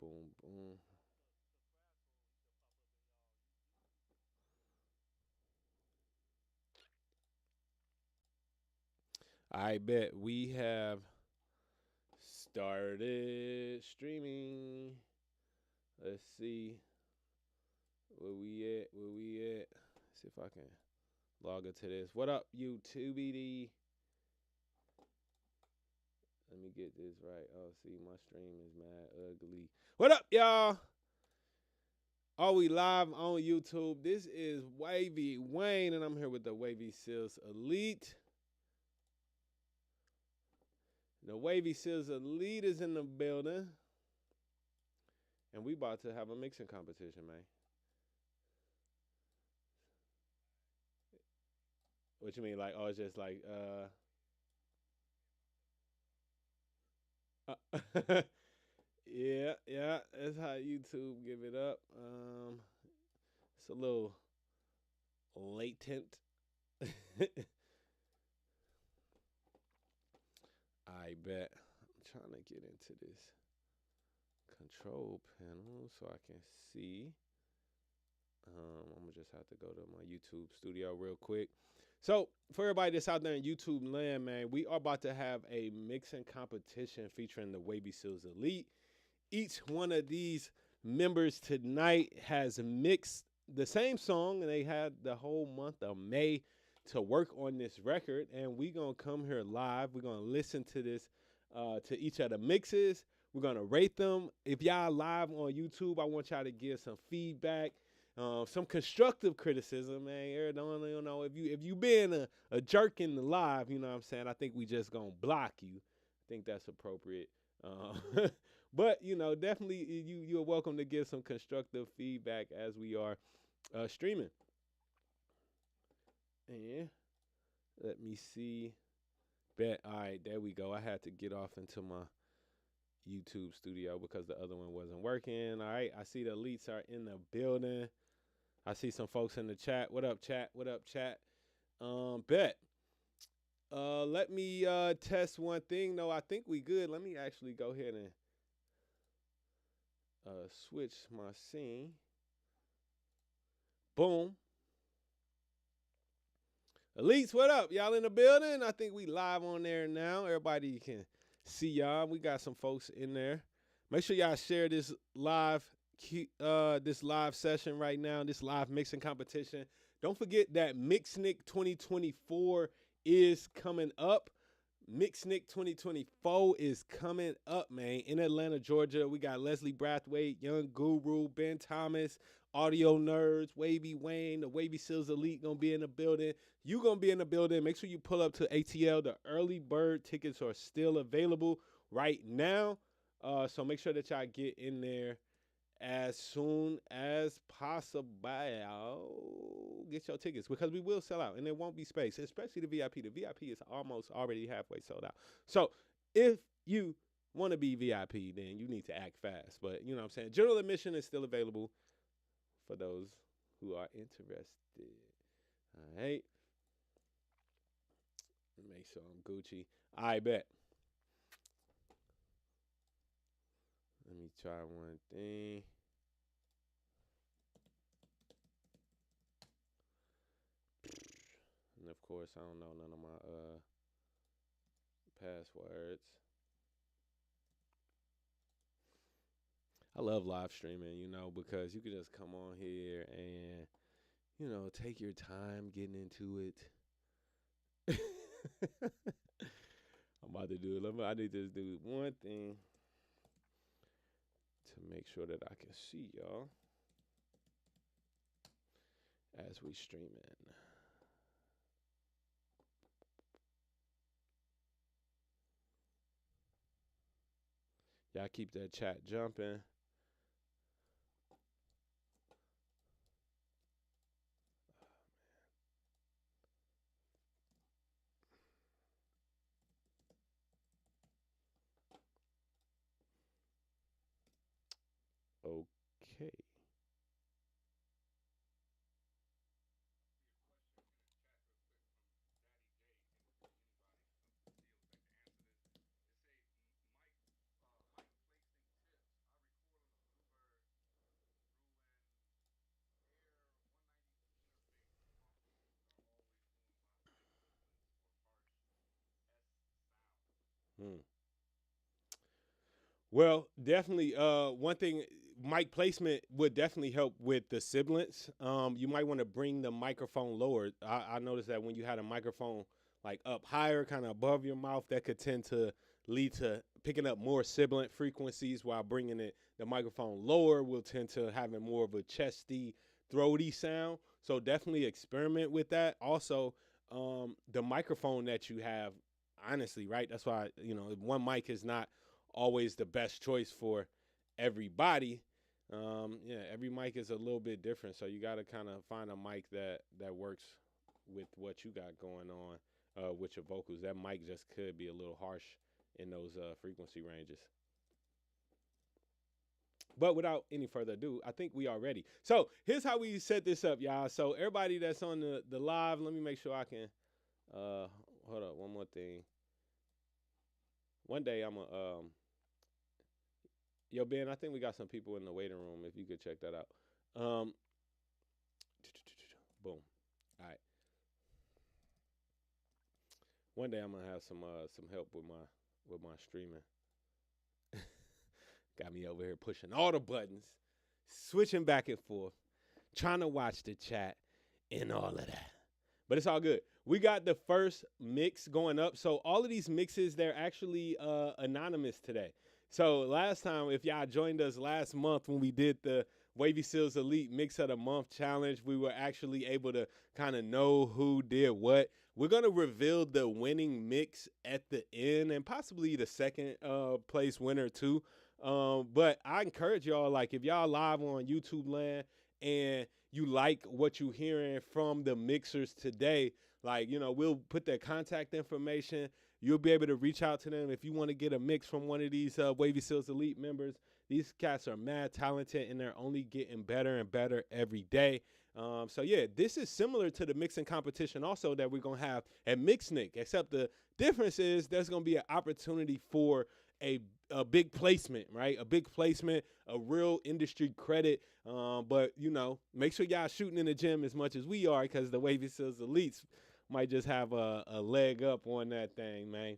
boom, boom. I bet we have started streaming. Let's see where we at. Where we at? See if I can log into this. What up, YouTube? Let me get this right. Oh, see, my stream is mad ugly. What up, y'all? Are we live on YouTube? This is Wavy Wayne, and I'm here with the Wavy Seals Elite. The Wavy Seals Elite is in the building, and we about to have a mixing competition, man. What you mean, like? Oh, it's just like yeah, yeah. That's how YouTube give it up. It's a little latent. I bet. I'm trying to get into this control panel so I can see. I'm gonna just have to go to my YouTube studio real quick. So for everybody that's out there in YouTube land, man, we are about to have a mixing competition featuring the Wavy Seals Elite. Each one of these members tonight has mixed the same song, and they had the whole month of May to work on this record. And we gonna come here live. We're gonna listen to this, to each of the mixes. We're gonna rate them. If y'all live on YouTube, I want y'all to give some feedback, some constructive criticism, man. You know, if you been a jerk in the live, you know what I'm saying. I think we just gonna block you. I think that's appropriate. But you know, definitely you're welcome to give some constructive feedback as we are streaming. And let me see. Bet. All right, there we go. I had to get off into my YouTube studio because the other one wasn't working. All right, I see the elites are in the building. I see some folks in the chat. What up, chat? What up, chat? Bet. Let me test one thing. No, I think we good. Let me actually go ahead and switch my scene. Boom. Elites, what up? Y'all in the building? I think we live on there now. Everybody can see y'all. We got some folks in there. Make sure y'all share this live session right now, this live mixing competition. Don't forget that MIxNik 2024 is coming up. MIxNik 2024 is coming up, man. In Atlanta, Georgia, we got Leslie Brathwaite, Young Guru, Ben Thomas, Audio Nerds, Wavy Wayne, the Wavy Seals Elite gonna be in the building. You gonna be in the building. Make sure you pull up to ATL. The early bird tickets are still available right now. So make sure that y'all get in there as soon as possible. Get your tickets because we will sell out and there won't be space, especially the VIP. The VIP is almost already halfway sold out. So if you want to be VIP, then you need to act fast. But you know what I'm saying? General admission is still available for those who are interested. All right. Make sure I'm Gucci. I bet. Let me try one thing. And of course, I don't know none of my passwords. I love live streaming, you know, because you can just come on here and, you know, take your time getting into it. I'm about to do it. I need to do one thing to make sure that I can see y'all as we streaming. Y'all keep that chat jumping. Okay. Hmm. Well, definitely. One thing, mic placement would definitely help with the sibilance. You might want to bring the microphone lower. I noticed that when you had a microphone like up higher, kind of above your mouth, that could tend to lead to picking up more sibilant frequencies, while bringing the microphone lower will tend to having more of a chesty, throaty sound. So definitely experiment with that. Also, the microphone that you have, honestly, right? That's why, one mic is not always the best choice for everybody. Yeah, every mic is a little bit different, so you got to kind of find a mic that works with what you got going on with your vocals. That mic just could be a little harsh in those frequency ranges. But without any further ado, I think we are ready. So here's how we set this up, y'all. So everybody that's on the live, let me make sure I can. Hold up, one more thing. One day I'm a Yo, Ben, I think we got some people in the waiting room. If you could check that out. Boom. All right. One day I'm gonna have some help with my streaming. Got me over here pushing all the buttons, switching back and forth, trying to watch the chat and all of that. But it's all good. We got the first mix going up. So all of these mixes, they're actually anonymous today. So last time, if y'all joined us last month when we did the Wavy Seals Elite Mix of the Month Challenge, we were actually able to kind of know who did what. We're going to reveal the winning mix at the end, and possibly the second place winner too. But I encourage y'all, like, if y'all live on YouTube land and you like what you're hearing from the mixers today, like, we'll put their contact information. You'll be able to reach out to them if you want to get a mix from one of these Wavy Seals Elite members. These cats are mad talented, and they're only getting better and better every day. So, yeah, this is similar to the mixing competition also that we're going to have at MIxNik, except the difference is there's going to be an opportunity for a big placement, right? A big placement, a real industry credit. But, make sure y'all shooting in the gym as much as we are, because the Wavy Seals Elites might just have a leg up on that thing, man.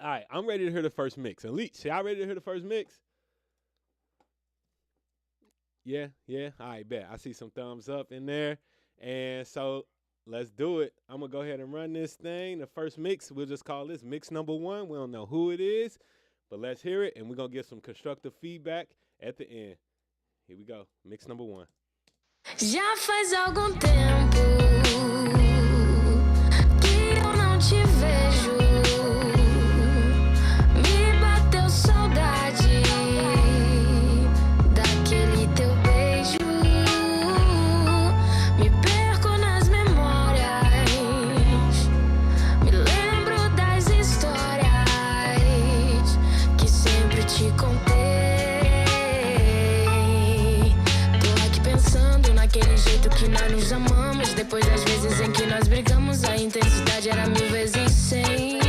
All right, I'm ready to hear the first mix. Elite, y'all ready to hear the first mix? Yeah. All right, bet. I see some thumbs up in there. And so let's do it. I'm going to go ahead and run this thing. The first mix, we'll just call this mix number 1. We don't know who it is, but let's hear it, and we're going to get some constructive feedback at the end. Here we go. Mix number 1. Já faz algum tempo que eu não te vejo. Me bateu saudade daquele teu beijo. Me perco nas memórias. Me lembro das histórias que sempre te contei. Tô aqui pensando naquele jeito que nós nos amamos. Depois das vezes em que nós brigamos, a intensidade era 1000 vezes 100.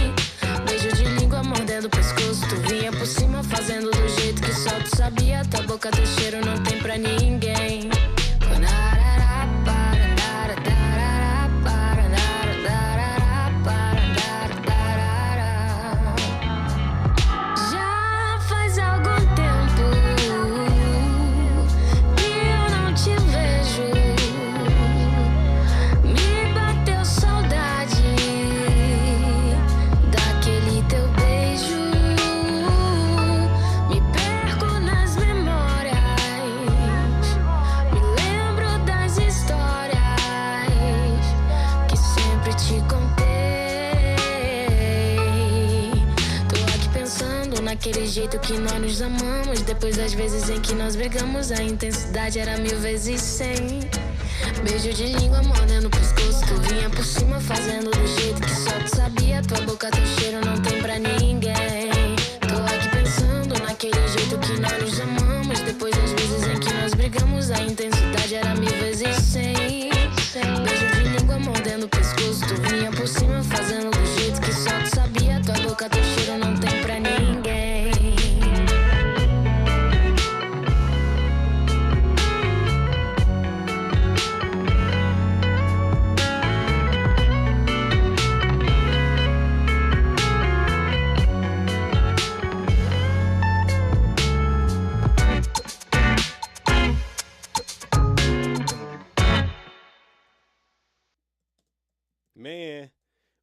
Beijo de língua mordendo o pescoço. Tu vinha por cima fazendo do jeito que só tu sabia. Tua boca, teu cheiro não tem pra ninguém. Já faz algum tempo que eu não te vejo. Me bateu saudade daquele teu beijo. Me perco nas memórias. Me lembro das histórias que sempre te contei. Tô aqui pensando naquele jeito que nós nos amamos. Depois das vezes em que nós brigamos, a intensidade era 1000 vezes 100. Beijo de língua mordendo o pescoço. Tu vinha por cima fazendo do jeito que só tu sabia. Tua boca, teu cheiro não tem pra ninguém. Tô aqui pensando naquele jeito que nós nos amamos. Depois das vezes em que nós brigamos, a intensidade era 1000 vezes 100. Beijo de língua mordendo o pescoço. Tu vinha por cima fazendo do jeito que só tu sabia. Tua boca, teu cheiro não tem pra ninguém.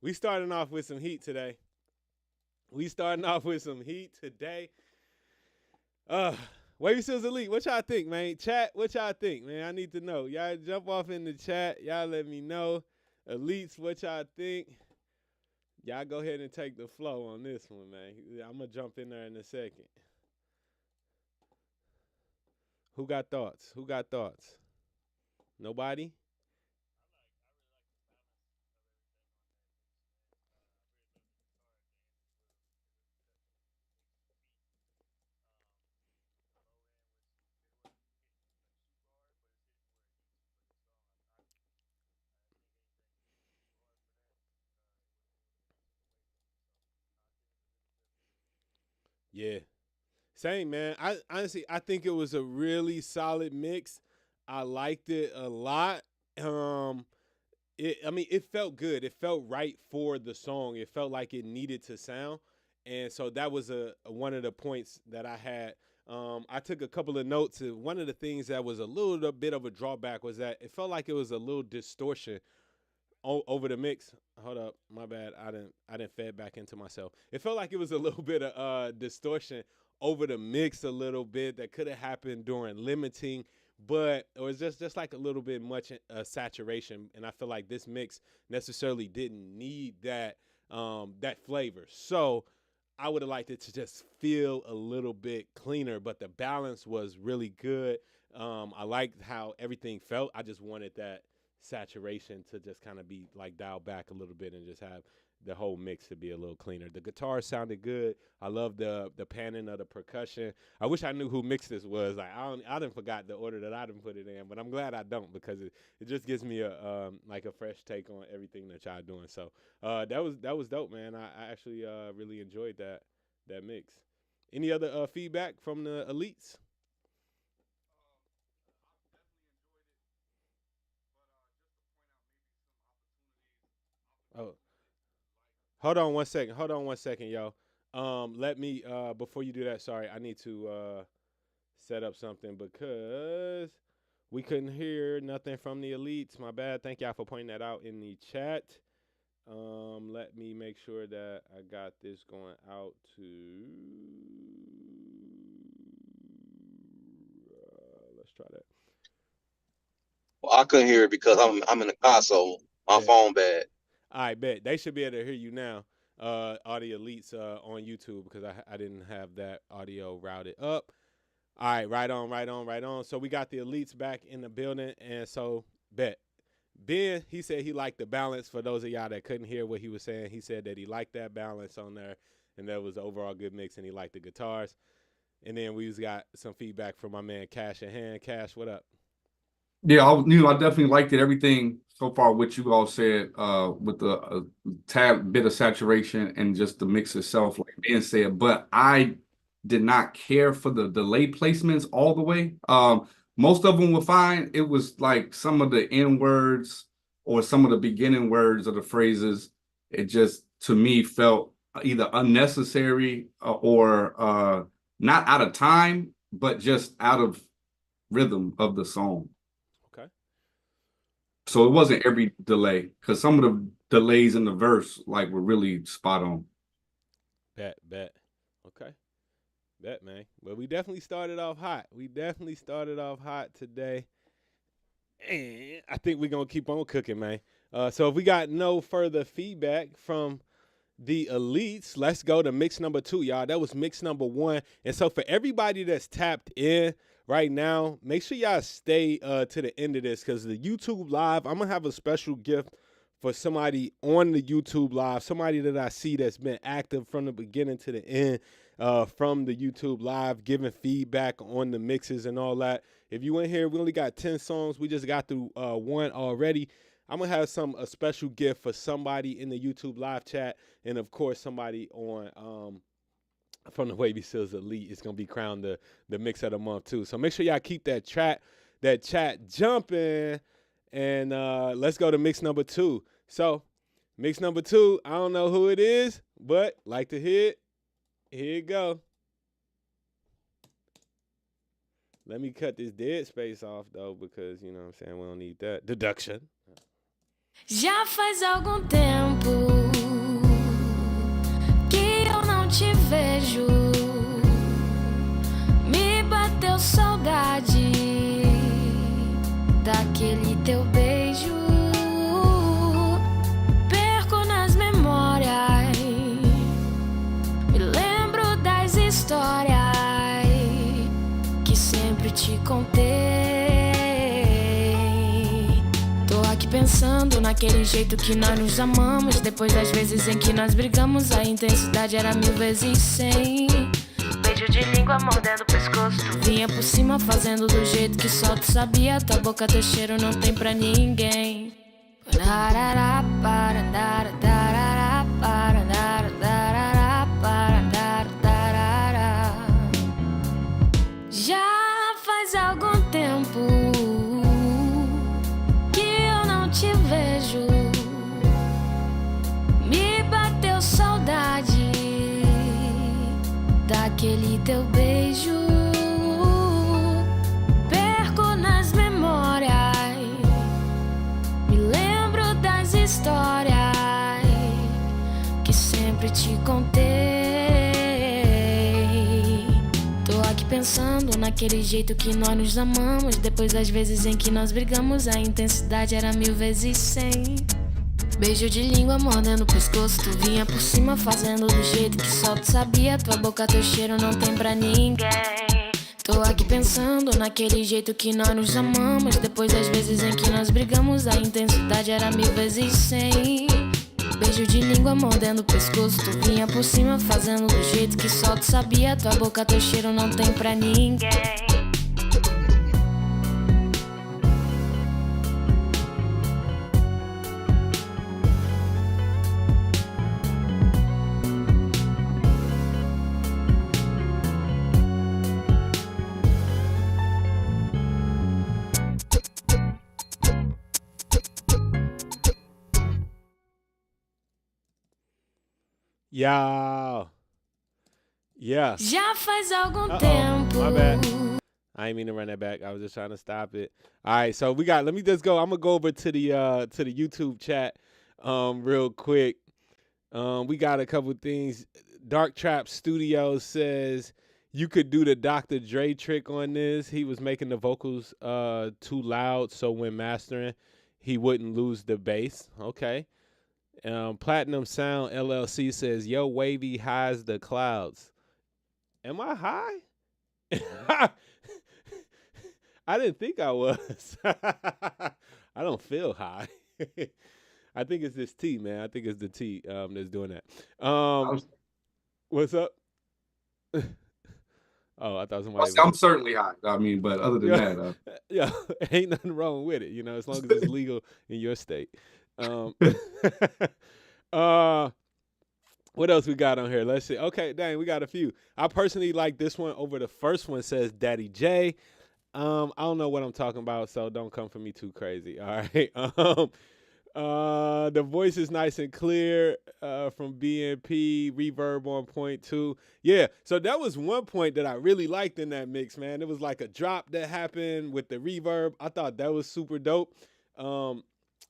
We starting off with some heat today. Wavy Seals Elite, what y'all think, man? Chat, what y'all think, man? I need to know. Y'all jump off in the chat. Y'all let me know. Elites, what y'all think? Y'all go ahead and take the flow on this one, man. I'm going to jump in there in a second. Who got thoughts? Nobody? Yeah. Same, man. I honestly, I think it was a really solid mix. I liked it a lot. Um, it felt good. It felt right for the song. It felt like it needed to sound, and so that was a one of the points that I had. I took a couple of notes. One of the things that was a little bit of a drawback was that it felt like it was a little distortion over the mix. Hold up, my bad. I didn't fed back into myself. It felt like it was a little bit of distortion over the mix a little bit that could have happened during limiting, but it was just like a little bit much saturation, and I feel like this mix necessarily didn't need that flavor. So I would have liked it to just feel a little bit cleaner, but the balance was really good. I liked how everything felt. I just wanted that saturation to just kind of be like dialed back a little bit and just have the whole mix to be a little cleaner. The guitar sounded good. I love the panning of the percussion. I wish I knew who mixed this was. Like I didn't forgot the order that I didn't put it in, but I'm glad I don't because it just gives me a like a fresh take on everything that y'all doing. So that was dope, man. I actually really enjoyed that mix. Any other feedback from the elites? Oh, hold on one second. Yo. Let me before you do that, sorry, I need to set up something because we couldn't hear nothing from the elites. My bad. Thank y'all for pointing that out in the chat. Let me make sure that I got this going out to. Let's try that. Well, I couldn't hear it because I'm in the car, so my phone bad. I bet they should be able to hear you now. All the elites on YouTube because I didn't have that audio routed up. All right, right on. So we got the elites back in the building, and so bet Ben, he said he liked the balance. For those of y'all that couldn't hear what he was saying, he said that he liked that balance on there, and that was the overall good mix, and he liked the guitars. And then we got some feedback from my man Cash in Hand. Cash, what up? Yeah, I definitely liked it. Everything so far, what you all said, with the tad bit of saturation and just the mix itself, like Ben said. But I did not care for the delay placements all the way. Most of them were fine. It was like some of the end words or some of the beginning words of the phrases. It just to me felt either unnecessary or not out of time, but just out of rhythm of the song. So it wasn't every delay because some of the delays in the verse like were really spot on. Bet. Okay. Bet, man. Well, we definitely started off hot. Today. And I think we're going to keep on cooking, man. So if we got no further feedback from the elites, let's go to mix number 2, y'all. That was mix number 1. And so for everybody that's tapped in right now, make sure y'all stay to the end of this because the YouTube Live, I'm going to have a special gift for somebody on the YouTube Live, somebody that I see that's been active from the beginning to the end from the YouTube Live, giving feedback on the mixes and all that. If you in here, we only got 10 songs. We just got through one already. I'm going to have a special gift for somebody in the YouTube Live chat, and, of course, somebody on from the Wavy Seals Elite is going to be crowned the mix of the month, too. So make sure y'all keep that chat jumping, and let's go to mix number 2. So mix number 2, I don't know who it is, but like to hear it. Here you go. Let me cut this dead space off, though, because, you know what I'm saying, we don't need that. Deduction. Já faz algum tempo daquele teu beijo. Perco nas memórias, me lembro das histórias que sempre te contei. Tô aqui pensando naquele jeito que nós nos amamos. Depois das vezes em que nós brigamos, a intensidade era 1000 vezes 100. Beijo de língua mordendo o pescoço, tu vinha por cima fazendo do jeito que só tu sabia. Tua boca, teu cheiro não tem pra ninguém. Já faz algum tempo que eu não te vejo. Me bateu saudade daquele teu beijo. Perco nas memórias, me lembro das histórias que sempre te contei. Tô aqui pensando naquele jeito que nós nos amamos. Depois das vezes em que nós brigamos, a intensidade era 1000 vezes 100. Beijo de língua mordendo o pescoço, tu vinha por cima fazendo do jeito que só tu sabia. Tua boca, teu cheiro não tem pra ninguém. Tô aqui pensando naquele jeito que nós nos amamos. Depois das vezes em que nós brigamos, a intensidade era 1000 vezes 100. Beijo de língua mordendo o pescoço, tu vinha por cima fazendo do jeito que só tu sabia. Tua boca, teu cheiro não tem pra ninguém. Yeah. Yeah. Já faz algum tempo. My bad. I ain't mean to run that back. I was just trying to stop it. All right, so let me just go. I'm gonna go over to the YouTube chat real quick. We got a couple things. Dark Trap Studios says you could do the Dr. Dre trick on this. He was making the vocals too loud, so when mastering, he wouldn't lose the bass. Okay. Platinum Sound LLC says, yo, Wavy highs the clouds. Am I high? I didn't think I was. I don't feel high. I think it's this tea, man. I think it's the tea that's doing that. What's up? Oh, I thought somebody. I'm certainly high. I mean, but other than that, yeah, ain't nothing wrong with it. You know, as long as it's legal in your state. What else we got on here? Let's see. Okay, dang, we got a few. I personally like this one over the first one. Says Daddy J. I don't know what I'm talking about, so don't come for me too crazy. All right. The voice is nice and clear from BNP, reverb on point 2. Yeah, so that was one point that I really liked in that mix, man. It was like a drop that happened with the reverb. I thought that was super dope.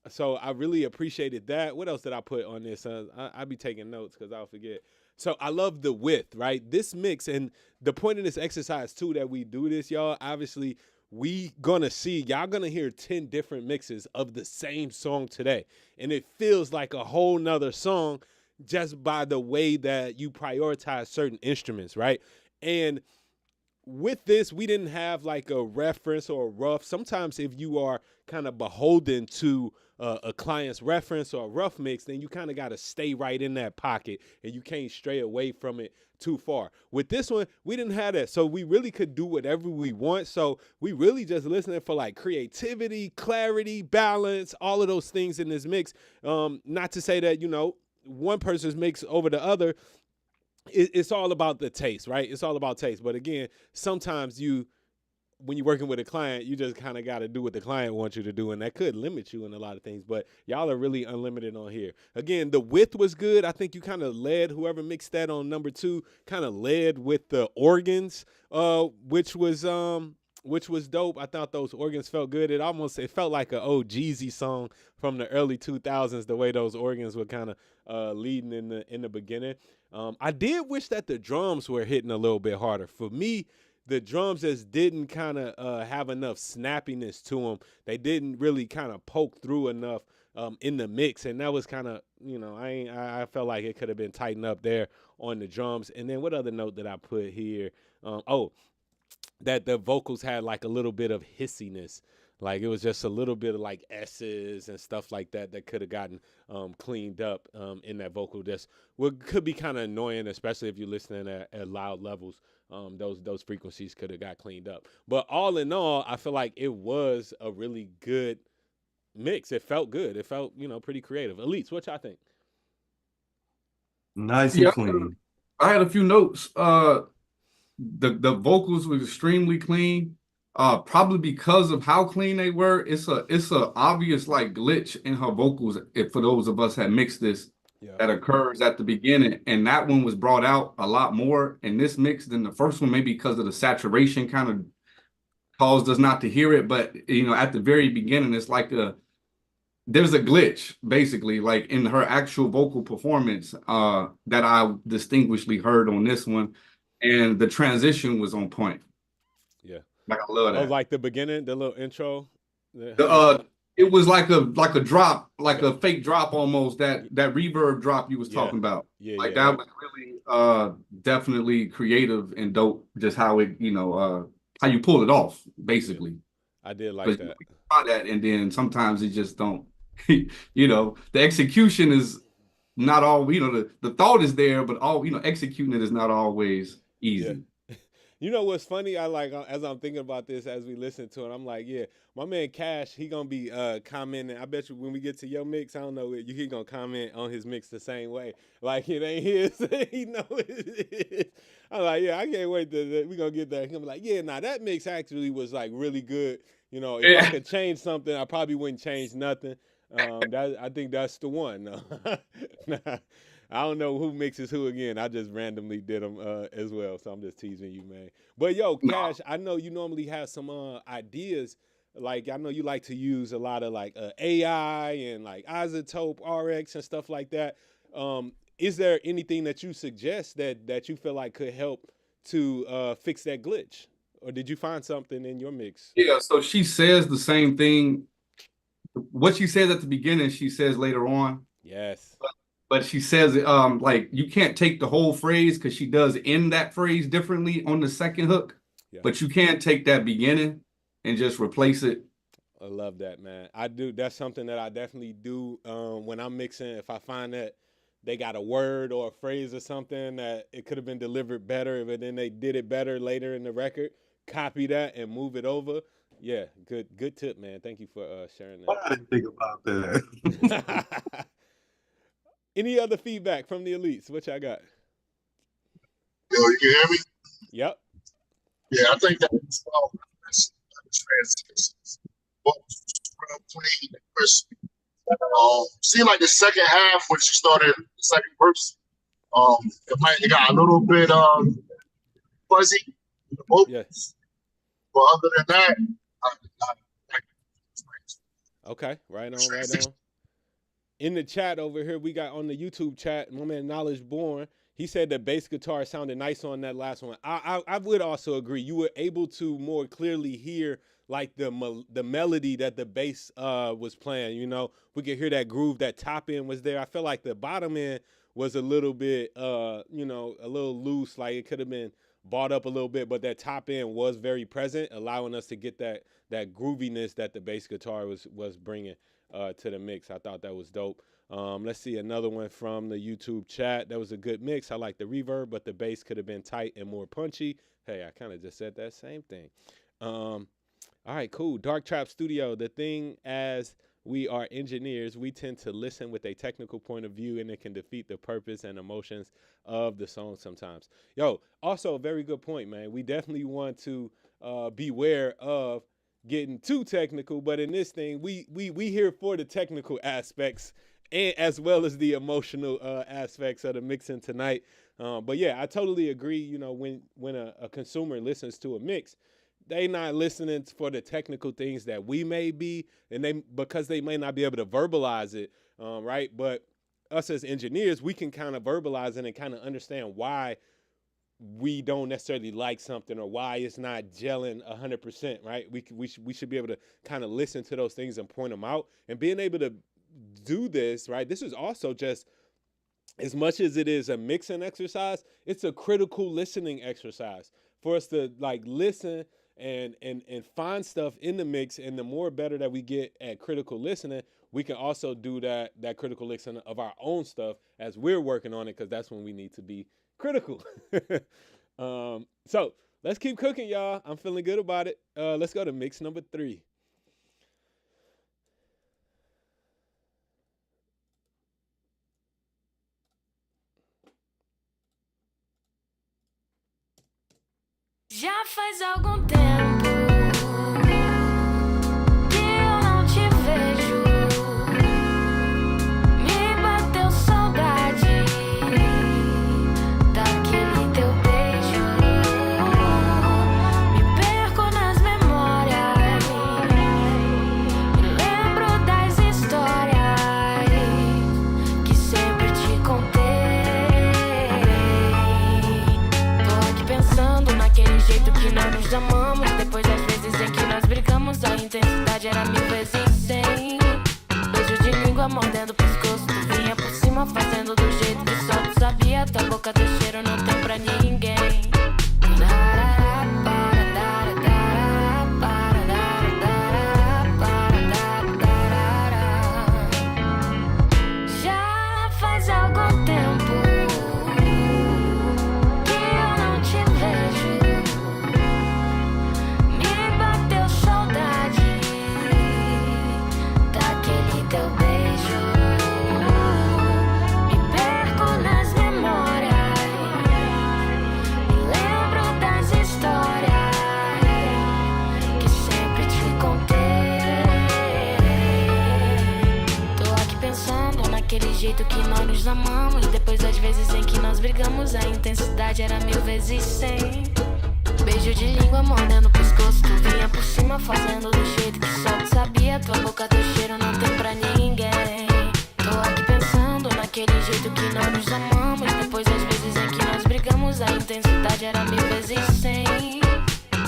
So I really appreciated that. What else did I put on this? I be taking notes because I'll forget. So I love the width, right? This mix, and the point of this exercise too that we do this, y'all, obviously we gonna see, y'all gonna hear 10 different mixes of the same song today. And it feels like a whole nother song just by the way that you prioritize certain instruments, right? And with this, we didn't have like a reference or a rough. Sometimes if you are kind of beholden to a client's reference or a rough mix, then you kind of got to stay right in that pocket and you can't stray away from it too far. With this one, we didn't have that. So we really could do whatever we want. So we really just listening for like creativity, clarity, balance, all of those things in this mix. Not to say that, you know, one person's mix over the other. It's all about the taste, right? It's all about taste. But again, sometimes when you're working with a client, you just kind of got to do what the client wants you to do, and that could limit you in a lot of things. But y'all are really unlimited on here. Again, the width was good. I think you kind of led, whoever mixed that on number 2, kind of led with the organs, which was dope. I thought those organs felt good. It felt like an old Jeezy song from the early 2000s, the way those organs were kind of leading in the beginning. I did wish that the drums were hitting a little bit harder. For me, the drums just didn't kind of have enough snappiness to them. They didn't really kind of poke through enough in the mix, and that was kind of, I felt like it could have been tightened up there on the drums. And then what other note did I put here? That the vocals had like a little bit of hissiness. Like it was just a little bit of like S's and stuff like that could have gotten cleaned up in that vocal. Just what could be kind of annoying, especially if you're listening at loud levels. Those frequencies could have got cleaned up. But all in all, I feel like it was a really good mix. It felt good. It felt, pretty creative. Elites, what y'all think? Nice and clean. I had a few notes. The vocals were extremely clean. Probably because of how clean they were. It's a obvious like glitch in her vocals. If for those of us that mixed this, that occurs at the beginning, and that one was brought out a lot more in this mix than the first one, maybe because of the saturation kind of caused us not to hear it. But at the very beginning, it's like there's a glitch basically, like in her actual vocal performance that I distinguishedly heard on this one, and the transition was on point. Yeah. Like I love that. Oh, like the beginning, the little intro. It was like a drop, like a fake drop almost. That reverb drop you was talking about. Yeah, like that was really definitely creative and dope. Just how it, how you pull it off, basically. Yeah. I did like that. That, and then sometimes it just don't. The execution is not all. The thought is there, but executing it is not always easy. Yeah. You know what's funny? I like, as I'm thinking about this as we listen to it, I'm like, yeah, my man Cash, he gonna be commenting. I bet you when we get to your mix, I don't know, he gonna comment on his mix the same way. Like it ain't his. He know it is. I'm like, yeah, I can't wait we gonna get there. He gonna be like, yeah, that mix actually was like really good. If I could change something, I probably wouldn't change nothing. I think that's the one. I don't know who mixes who again. I just randomly did them as well. So I'm just teasing you, man. But yo, Cash, I know you normally have some ideas. Like I know you like to use a lot of like AI and like Isotope RX and stuff like that. Is there anything that you suggest that you feel like could help to fix that glitch? Or did you find something in your mix? Yeah, so she says the same thing. What she says at the beginning, she says later on. Yes. But she says, like you can't take the whole phrase because she does end that phrase differently on the second hook. Yeah. But you can take that beginning and just replace it. I love that, man. I do. That's something that I definitely do when I'm mixing. If I find that they got a word or a phrase or something that it could have been delivered better, but then they did it better later in the record, copy that and move it over. Yeah, good tip, man. Thank you for sharing that. I didn't think about that. Any other feedback from the elites? What y'all got? Yo, you can hear me? Yep. Yeah, I think that was transitions. Real clean and crisp. Seemed like the second half when she started the second verse, it got a little bit fuzzy. Yes. But other than that, okay, right on. In the chat over here, we got on the YouTube chat, my man Knowledge Born. He said the bass guitar sounded nice on that last one. I would also agree. You were able to more clearly hear like the melody that the bass was playing. We could hear that groove. That top end was there. I felt like the bottom end was a little bit, a little loose. Like it could have been bought up a little bit, but that top end was very present, allowing us to get that grooviness that the bass guitar was bringing to the mix. I thought that was dope. Let's see another one from the YouTube chat. That was a good mix. I like the reverb, but the bass could have been tight and more punchy. Hey, I kind of just said that same thing. All right, cool. Dark Trap Studio. The thing as we are engineers, we tend to listen with a technical point of view, and it can defeat the purpose and emotions of the song sometimes. Yo, also a very good point, man. We definitely want to beware of getting too technical, but in this thing, we here for the technical aspects and as well as the emotional aspects of the mixing tonight. But yeah, I totally agree. When a consumer listens to a mix, they not listening for the technical things that we may be, and because they may not be able to verbalize it, right? But us as engineers, we can kind of verbalize it and kind of understand why we don't necessarily like something or why it's not gelling 100%, right? We should be able to kind of listen to those things and point them out, and being able to do this, right? This is also just, as much as it is a mixing exercise, it's a critical listening exercise for us to like listen and find stuff in the mix. And the more better that we get at critical listening, we can also do that critical listening of our own stuff as we're working on it, because that's when we need to be critical. So let's keep cooking, y'all. I'm feeling good about it. Let's go to mix number 3. Já faz algum tempo que eu não te vejo. Me bateu saudade daquele teu beijo. Me perco nas memórias, me lembro das histórias que sempre te contei. Tô aqui pensando naquele jeito que nós nos amamos. Depois das vezes em que nós brigamos, a intensidade era 1000 vezes 100. Beijo de língua mordendo o pescoço, tu vinha por cima fazendo do jeito que só tu sabia. Tua boca, teu cheiro não tem pra ninguém. Já faz algum tempo que eu não te vejo. Me bateu saudade daquele teu beijo. Me perco nas memórias, me lembro das histórias que sempre te contei. Tô aqui pensando naquele jeito que nós nos amamos. Depois das vezes em que nós brigamos, a intensidade era 1000 vezes 100. Beijo de língua mordendo o pescoço, tu vinha por cima fazendo do jeito que só tu sabia. Tua boca, teu cheiro não tem pra ninguém. Tô aqui pensando naquele jeito que nós nos amamos. Depois das vezes em que nós brigamos, a intensidade era 1000 vezes 100.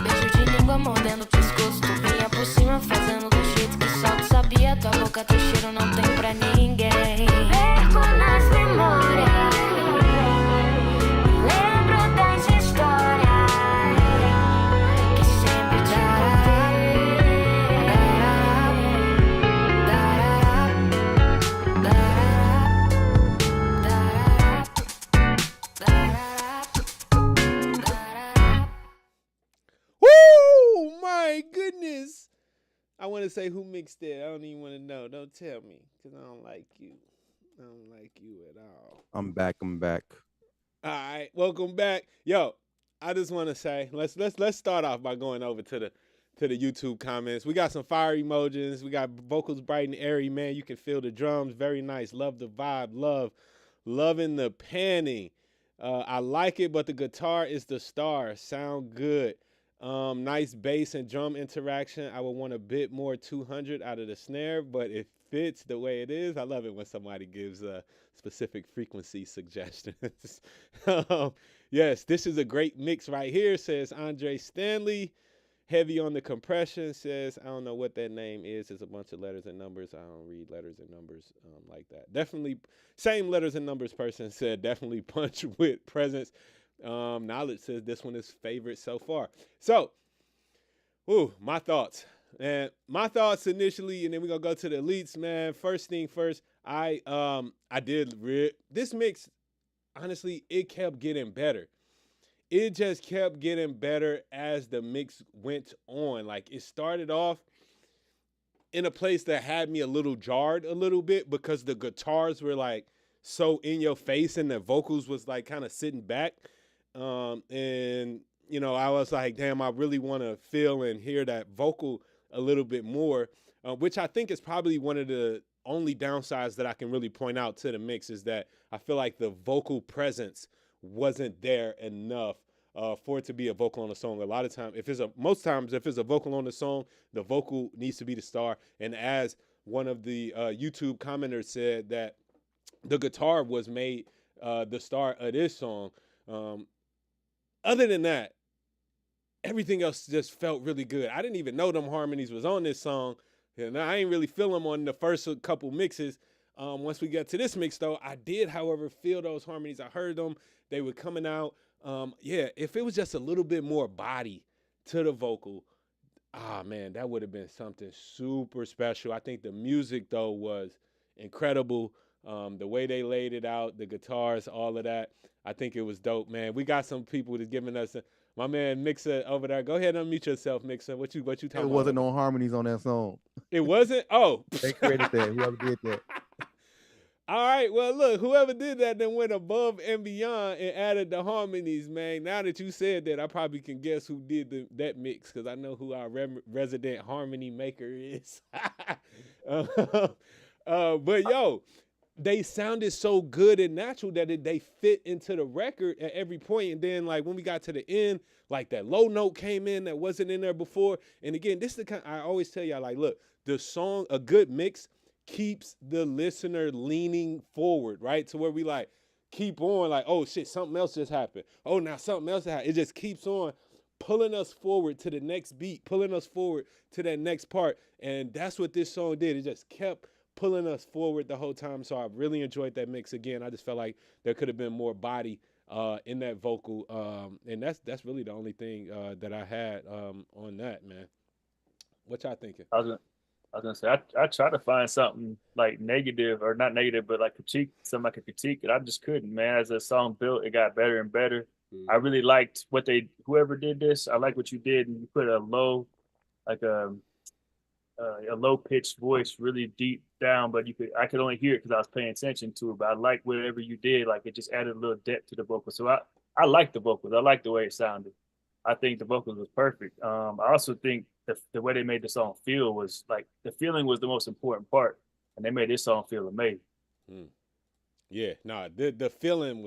Beijo de língua mordendo o pescoço, tu vinha por cima fazendo do jeito que só tu sabia. Tua boca, teu cheiro não tem pra ninguém. Perco nas memórias, lembro das histórias que sempre te Woo! My goodness. I want to say who mixed it. I don't even want to know. Don't tell me, because I don't like you. I don't like you at all. I'm back. All right, welcome back. Yo, I just want to say, let's start off by going over to the YouTube comments. We got some fire emojis. We got vocals bright and airy, man. You can feel the drums. Very nice. Love the vibe. Loving the panning. I like it, but the guitar is the star. Sound good. Nice bass and drum interaction. I would want a bit more 200 out of the snare, but it fits the way it is. I love it when somebody gives specific frequency suggestions. Yes, this is a great mix right here, says Andre Stanley. Heavy on the compression, says, I don't know what that name is. It's a bunch of letters and numbers. I don't read letters and numbers like that. Definitely, same letters and numbers person said, definitely punch with presence. Knowledge says this one is favorite so far. So, my thoughts. And my thoughts initially, and then we're gonna go to the elites, man. First thing first, I did this mix, honestly, it kept getting better. It just kept getting better as the mix went on. Like, it started off in a place that had me a little jarred a little bit because the guitars were like so in your face and the vocals was like kind of sitting back. And you know, I was like, damn, I really want to feel and hear that vocal a little bit more, which I think is probably one of the only downsides that I can really point out to the mix, is that I feel like the vocal presence wasn't there enough for it to be a vocal on the song. A lot of times, most times if it's a vocal on the song, the vocal needs to be the star. And as one of the YouTube commenters said, that the guitar was made the star of this song. other than that, everything else just felt really good. I didn't even know them harmonies was on this song. And I ain't really feel them on the first couple mixes. Once we got to this mix, though, I did, however, feel those harmonies. I heard them. They were coming out. Yeah, if it was just a little bit more body to the vocal, man, that would have been something super special. I think the music, though, was incredible. The way they laid it out, the guitars, all of that, I think it was dope, man. We got some people that's giving us my man Mixer over there. Go ahead and unmute yourself, Mixer. What you talking about? It wasn't no harmonies on that song. It wasn't? Oh. They created that. Whoever did that. All right. Well, look, whoever did that then went above and beyond and added the harmonies, man. Now that you said that, I probably can guess who did that mix because I know who our resident harmony maker is. But, yo, they sounded so good and natural that they fit into the record at every point. And then, like, when we got to the end, like, that low note came in that wasn't in there before. And, again, this is the kind I always tell y'all, like, look, the song, a good mix keeps the listener leaning forward, right? To where we, like, keep on, like, oh, shit, something else just happened. Oh, now something else happened. It just keeps on pulling us forward to the next beat, pulling us forward to that next part. And that's what this song did. It just kept pulling us forward the whole time. So I really enjoyed that mix. Again, I just felt like there could have been more body in that vocal. And that's really the only thing that I had on that, man. What y'all thinking? I was gonna say I tried to find something like negative or not negative, but like something I could critique, and I just couldn't, man. As the song built, it got better and better. I really liked whoever did this. I like what you did, and you put a low, like a low pitched voice, really deep down, but I could only hear it because I was paying attention to it. But I like whatever you did, like it just added a little depth to the vocal. So I like the vocals. I like the way it sounded. I think the vocals was perfect. I also think the way they made the song feel was like the feeling was the most important part, and they made this song feel amazing. Yeah, the feeling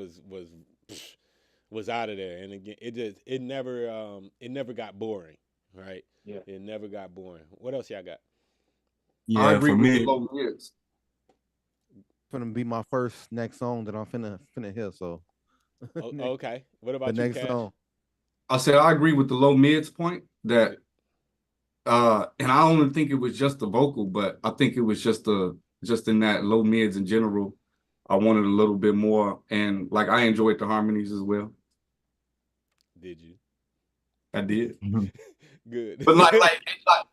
was out of there, and again, it never got boring, right? Yeah, it never got boring. What else y'all got? Yeah, I agree for with me, the low mids. Gonna be my first next song that I'm finna hear. So Okay. What about the you, next Cash? song? I said I agree with the low mids point that and I don't think it was just the vocal, but I think it was just in that low mids in general. I wanted a little bit more, and like I enjoyed the harmonies as well. Did you? I did. Good. But like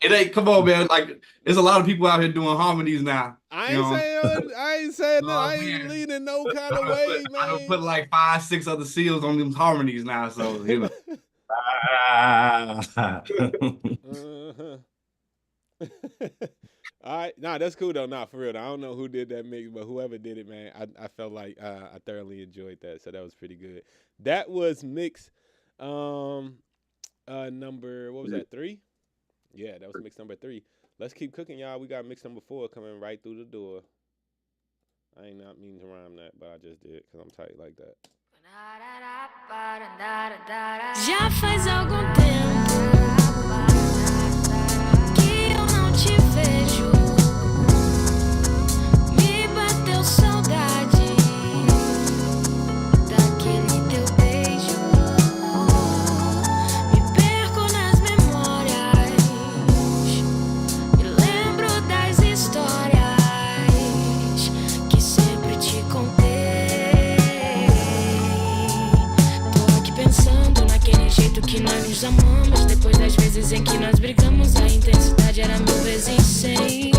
it ain't, come on, man. Like there's a lot of people out here doing harmonies now. I ain't saying no. I ain't man. leaning no kind of way, man. I don't put like 5, 6 other seals on them harmonies now, so you know. All right, that's cool though. Nah, for real. I don't know who did that mix, but whoever did it, man, I felt like I thoroughly enjoyed that. So that was pretty good. That was mix number, what was that, 3? Yeah, that was mix number 3. Let's keep cooking, y'all. We got mix number 4 coming right through the door. I ain't not meaning to rhyme that, but I just did because I'm tight like that. Já faz algum tempo que eu não te vejo. Me bateu saudade daquele teu beijo. Me perco nas memórias, me lembro das histórias que sempre te contei. Tô aqui pensando naquele jeito que nós nos amamos. Depois das vezes em que nós brigamos, a intensidade era 1000 vezes 100.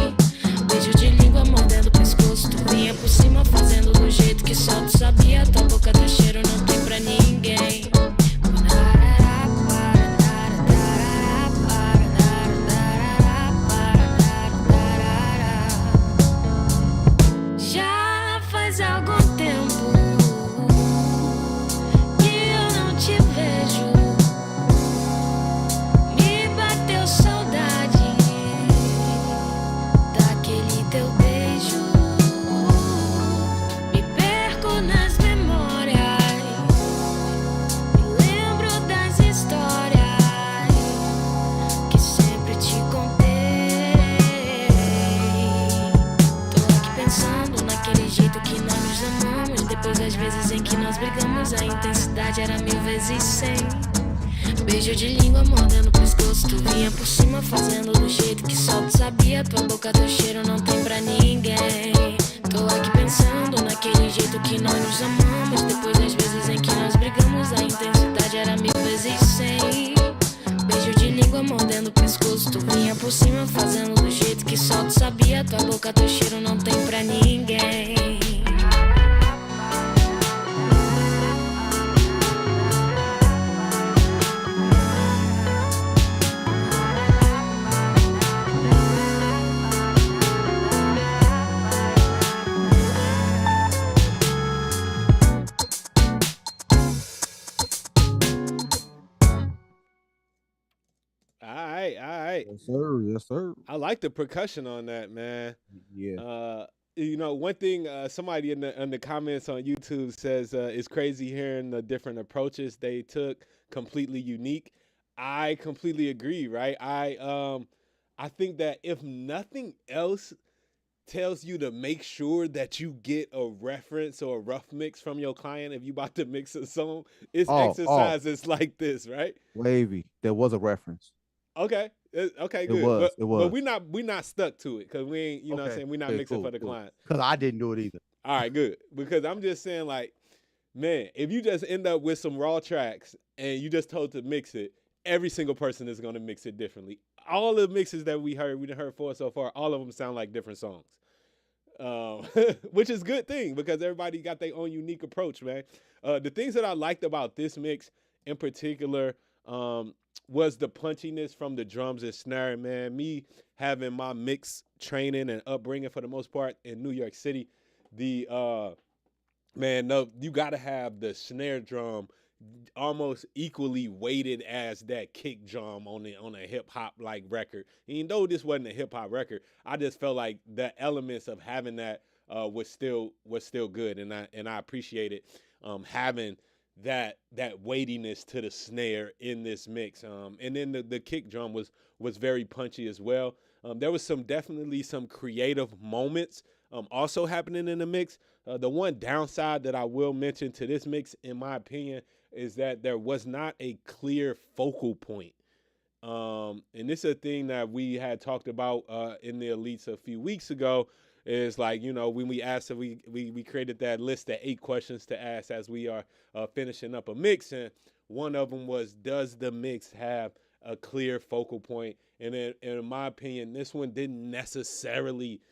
Beijo de língua mordendo o pescoço. Tu vinha por cima fazendo do jeito que só tu sabia. Tua boca do cheiro não tem pra ninguém. Já faz algum tempo que eu não te vejo. Me bateu saudade daquele teu beijo. Me perco nas memórias, me lembro das histórias que sempre te contei. Tô aqui pensando naquele jeito que nós nos amamos. Depois das vezes em que nós brigamos, a intensidade era 1000 vezes 100. Beijo de língua mordendo o pescoço. Tu vinha por cima fazendo do jeito que só tu sabia. Tua boca, teu cheiro não tem pra ninguém. Tô aqui pensando naquele jeito que nós nos amamos. Depois das vezes em que nós brigamos, a intensidade era 1000 vezes 100. Beijo de língua mordendo o pescoço. Tu vinha por cima fazendo do jeito que só tu sabia. Tua boca, teu cheiro não tem pra ninguém. All right. Yes, sir. Yes, sir. I like the percussion on that, man. Yeah. You know, one thing somebody in the comments on YouTube says it's crazy hearing the different approaches they took, completely unique. I completely agree, right? I think that if nothing else tells you to make sure that you get a reference or a rough mix from your client if you about to mix a song, it's exercises like this, right? Wavy. There was a reference. Okay. Okay, It good. was. But we not stuck to it because we ain't, you know what I'm Okay. saying? We're not Okay, mixing cool, for the cool. client. Because I didn't do it either. All right, good. Because I'm just saying, like, man, if you just end up with some raw tracks and you just told to mix it, every single person is gonna mix it differently. All the mixes that we heard 4 so far, all of them sound like different songs. Which is a good thing because everybody got their own unique approach, man. The things that I liked about this mix in particular was the punchiness from the drums and snare, man. Me having my mix training and upbringing for the most part in New York City, you got to have the snare drum almost equally weighted as that kick drum on a hip hop like record. Even though this wasn't a hip hop record, I just felt like the elements of having that was still good, and I appreciate it having that weightiness to the snare in this mix. And then the kick drum was very punchy as well. There was definitely some creative moments also happening in the mix. The one downside that I will mention to this mix, in my opinion, is that there was not a clear focal point. And this is a thing that we had talked about in the Elites a few weeks ago. Is like, you know, when we asked, we created that list of 8 questions to ask as we are finishing up a mix, and one of them was, does the mix have a clear focal point? And in my opinion, this one didn't necessarily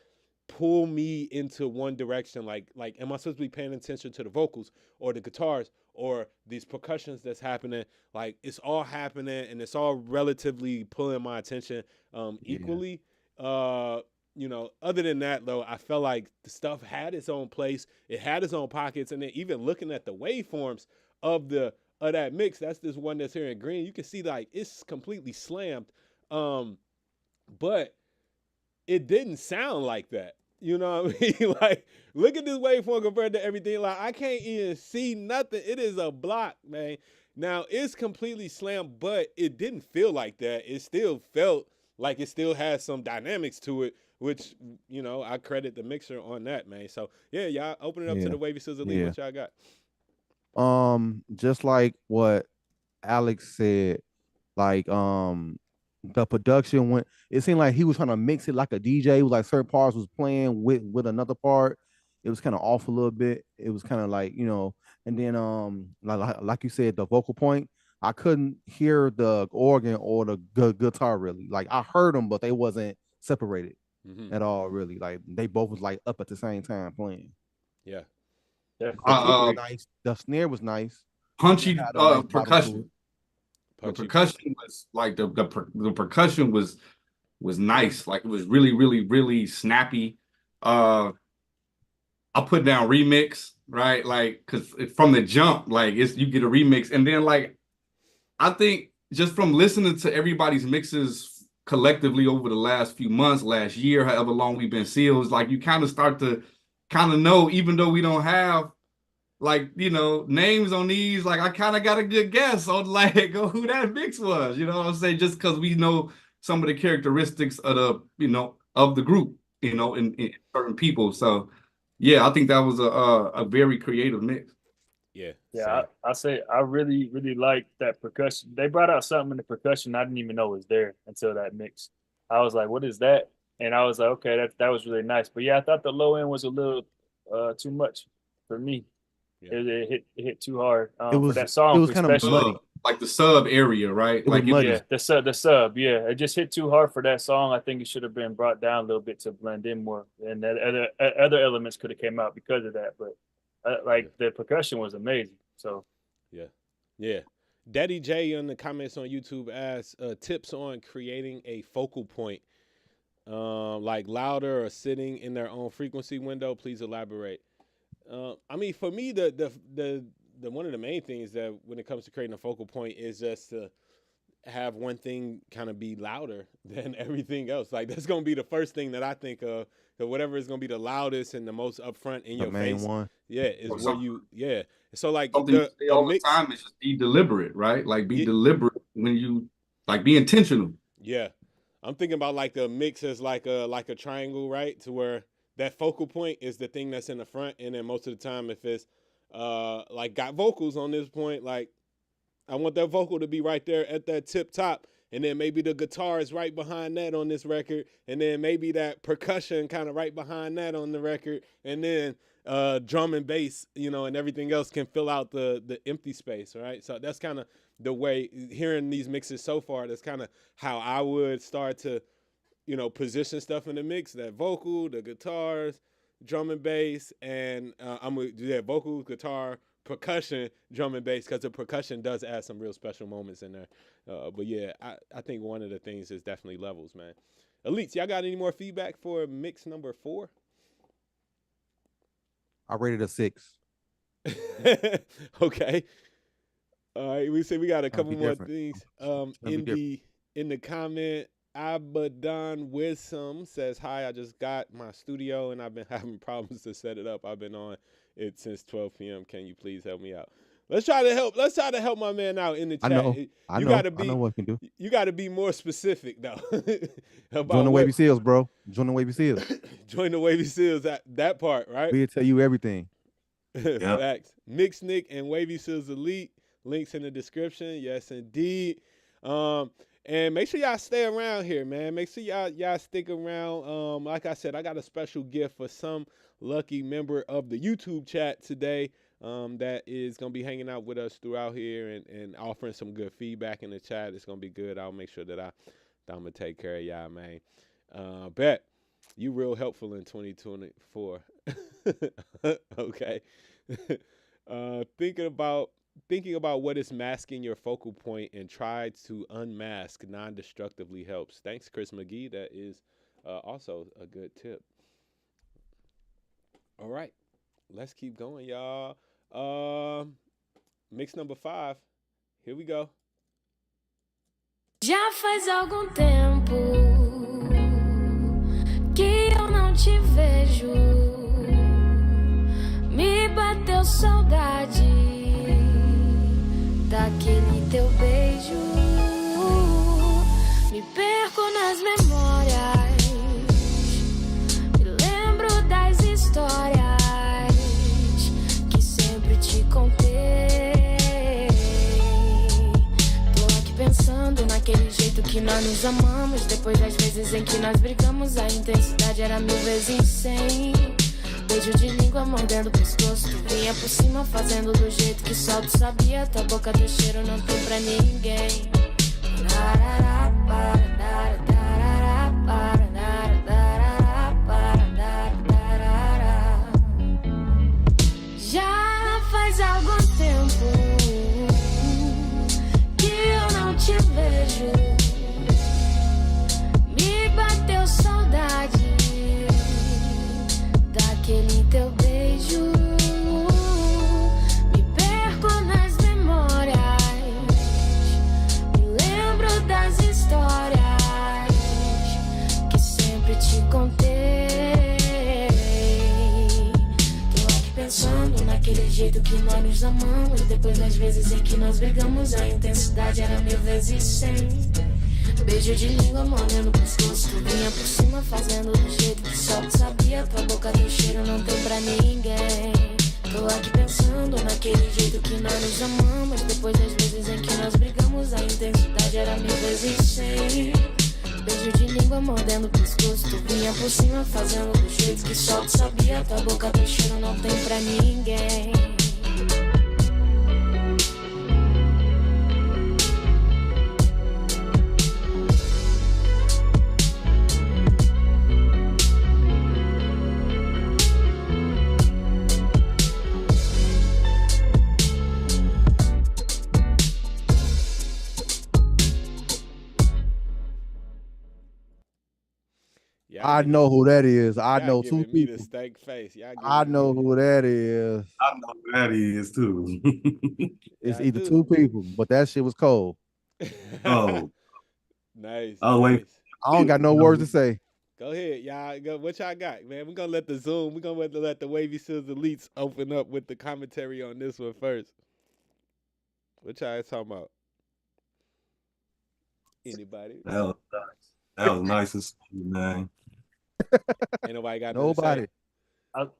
pull me into one direction. Like, am I supposed to be paying attention to the vocals or the guitars or these percussions that's happening? Like, it's all happening and it's all relatively pulling my attention equally. You know, other than that, though, I felt like the stuff had its own place. It had its own pockets. And then even looking at the waveforms of that mix, that's this one that's here in green, you can see, like, it's completely slammed. But it didn't sound like that. You know what I mean? Like, look at this waveform compared to everything. Like, I can't even see nothing. It is a block, man. Now, it's completely slammed, but it didn't feel like that. It still felt like it still has some dynamics to it, which, you know, I credit the mixer on that, man. So, yeah, y'all open it up to the Wavy Seals Elite. What y'all got? Just like what Alex said, like, the production went, it seemed like he was trying to mix it like a DJ. It was like certain parts was playing with another part. It was kind of off a little bit. It was kind of like, you know, and then like you said, the vocal point, I couldn't hear the organ or the guitar really. Like, I heard them, but they wasn't separated at all, really. Like, they both was like up at the same time playing. Yeah. Nice. The snare was nice. Punchy percussion. The percussion was like the percussion was nice. Like, it was really, really, really snappy. I put down remix, right? Like, because from the jump, like, you get a remix, and then, like, I think just from listening to everybody's mixes collectively over the last few months, last year, however long we've been Seals, like, you kind of start to kind of know, even though we don't have, like, you know, names on these, like, I kind of got a good guess on, like, who that mix was, you know what I'm saying? Just because we know some of the characteristics of the, you know, of the group, you know, in certain people. So, yeah, I think that was a very creative mix. Yeah. Yeah, I say I really, really like that percussion. They brought out something in the percussion I didn't even know was there until that mix. I was like, "What is that?" And I was like, "Okay, that was really nice." But yeah, I thought the low end was a little too much for me. Yeah. It hit too hard It for was that song. it was kind of especially. muddy. Like the sub area, right? It was Like muddy. Yeah, the sub, yeah, it just hit too hard for that song. I think it should have been brought down a little bit to blend in more, and that other elements could have came out because of that. But the percussion was amazing. So yeah. Daddy J in the comments on YouTube asks tips on creating a focal point, like louder or sitting in their own frequency window. Please elaborate. I mean, for me, the one of the main things that when it comes to creating a focal point is just to have one thing kind of be louder than everything else. Like that's gonna be the first thing that I think of. That whatever is gonna be the loudest and the most upfront in your main face. one. Yeah, is where you. Yeah. So like something you say all the time is just be deliberate, right? Like be deliberate when you like be intentional. Yeah, I'm thinking about like the mix as like a triangle, right? To where that focal point is the thing that's in the front, and then most of the time, if it's like got vocals on this point, like I want that vocal to be right there at that tip top, and then maybe the guitar is right behind that on this record, and then maybe that percussion kind of right behind that on the record, and then drum and bass, and everything else can fill out the empty space, right? So that's kind of the way, hearing these mixes so far, that's kind of how I would start to, position stuff in the mix, that vocal, the guitars, drum and bass, and I'm going to do that vocal, guitar, percussion, drum and bass, because the percussion does add some real special moments in there. But yeah, I think one of the things is definitely levels, man. Elites, y'all got any more feedback for mix number 4? I rated a 6. Okay. All right, we said we got a couple more things. In the comment, Abaddon Wisdom says, "Hi, I just got my studio and I've been having problems to set it up. I've been on it since 12 p.m. Can you please help me out?" Let's try to help my man out in the chat. I know what I can do. You got to be more specific though. Join the Wavy Seals, bro. Join the Wavy Seals. Join the Wavy Seals. That part, right? We'll tell you everything. Facts. MIxNik and Wavy Seals Elite. Links in the description. Yes, indeed. And make sure y'all stay around here, man. Make sure y'all stick around. Like I said, I got a special gift for some lucky member of the YouTube chat today that is going to be hanging out with us throughout here and offering some good feedback in the chat. It's going to be good. I'll make sure that I'm going to take care of y'all, man. Bet you real helpful in 2024. Okay. Thinking about what is masking your focal point and try to unmask non-destructively helps. Thanks, Chris McGee. That is also a good tip. All right, let's keep going, y'all. Mix number 5. Here we go. Já faz algum tempo que eu não te vejo. Me bateu saudade daquele teu beijo. Me perco nas memórias, me lembro das histórias que sempre te contei. Tô aqui pensando naquele jeito que nós nos amamos. Depois das vezes em que nós brigamos, a intensidade era 1000 vezes 100. Beijo de língua mordendo o pescoço. Tu vinha por cima fazendo do jeito que só tu sabia. Tua boca, teu cheiro não tem pra ninguém. Já faz algum tempo que eu não te vejo. Me bateu saudade daquele teu beijo. Me perco nas memórias, me lembro das histórias que sempre te contei. Tô aqui pensando naquele jeito que nós nos amamos. Depois das vezes em que nós brigamos, a intensidade era 1000 vezes 100. Beijo de língua mordendo o pescoço. Tu vinha por cima fazendo do jeito que só tu sabia. Tua boca, teu cheiro não tem pra ninguém. Tô aqui pensando naquele jeito que nós nos amamos. Depois das vezes em que nós brigamos, a intensidade era 1000 vezes 100. Beijo de língua mordendo o pescoço. Tu vinha por cima fazendo do jeito que só tu sabia. Tua boca tem cheiro, não tem pra ninguém. I know who that is. I know two giving me the people. stank face. Y'all I giving know me- who that is. I know who that is too. It's Yeah, I either do. two people, but that shit was cold. Oh, Nice. oh wait. Nice. I don't got no words to say. Go ahead, y'all. Go, what y'all got, man? We're gonna let the Zoom. We're gonna let the Wavy Seals Elites open up with the commentary on this one first. What y'all talking about? Anybody? That was nice and sweet, man. Ain't nobody got Nobody. nothing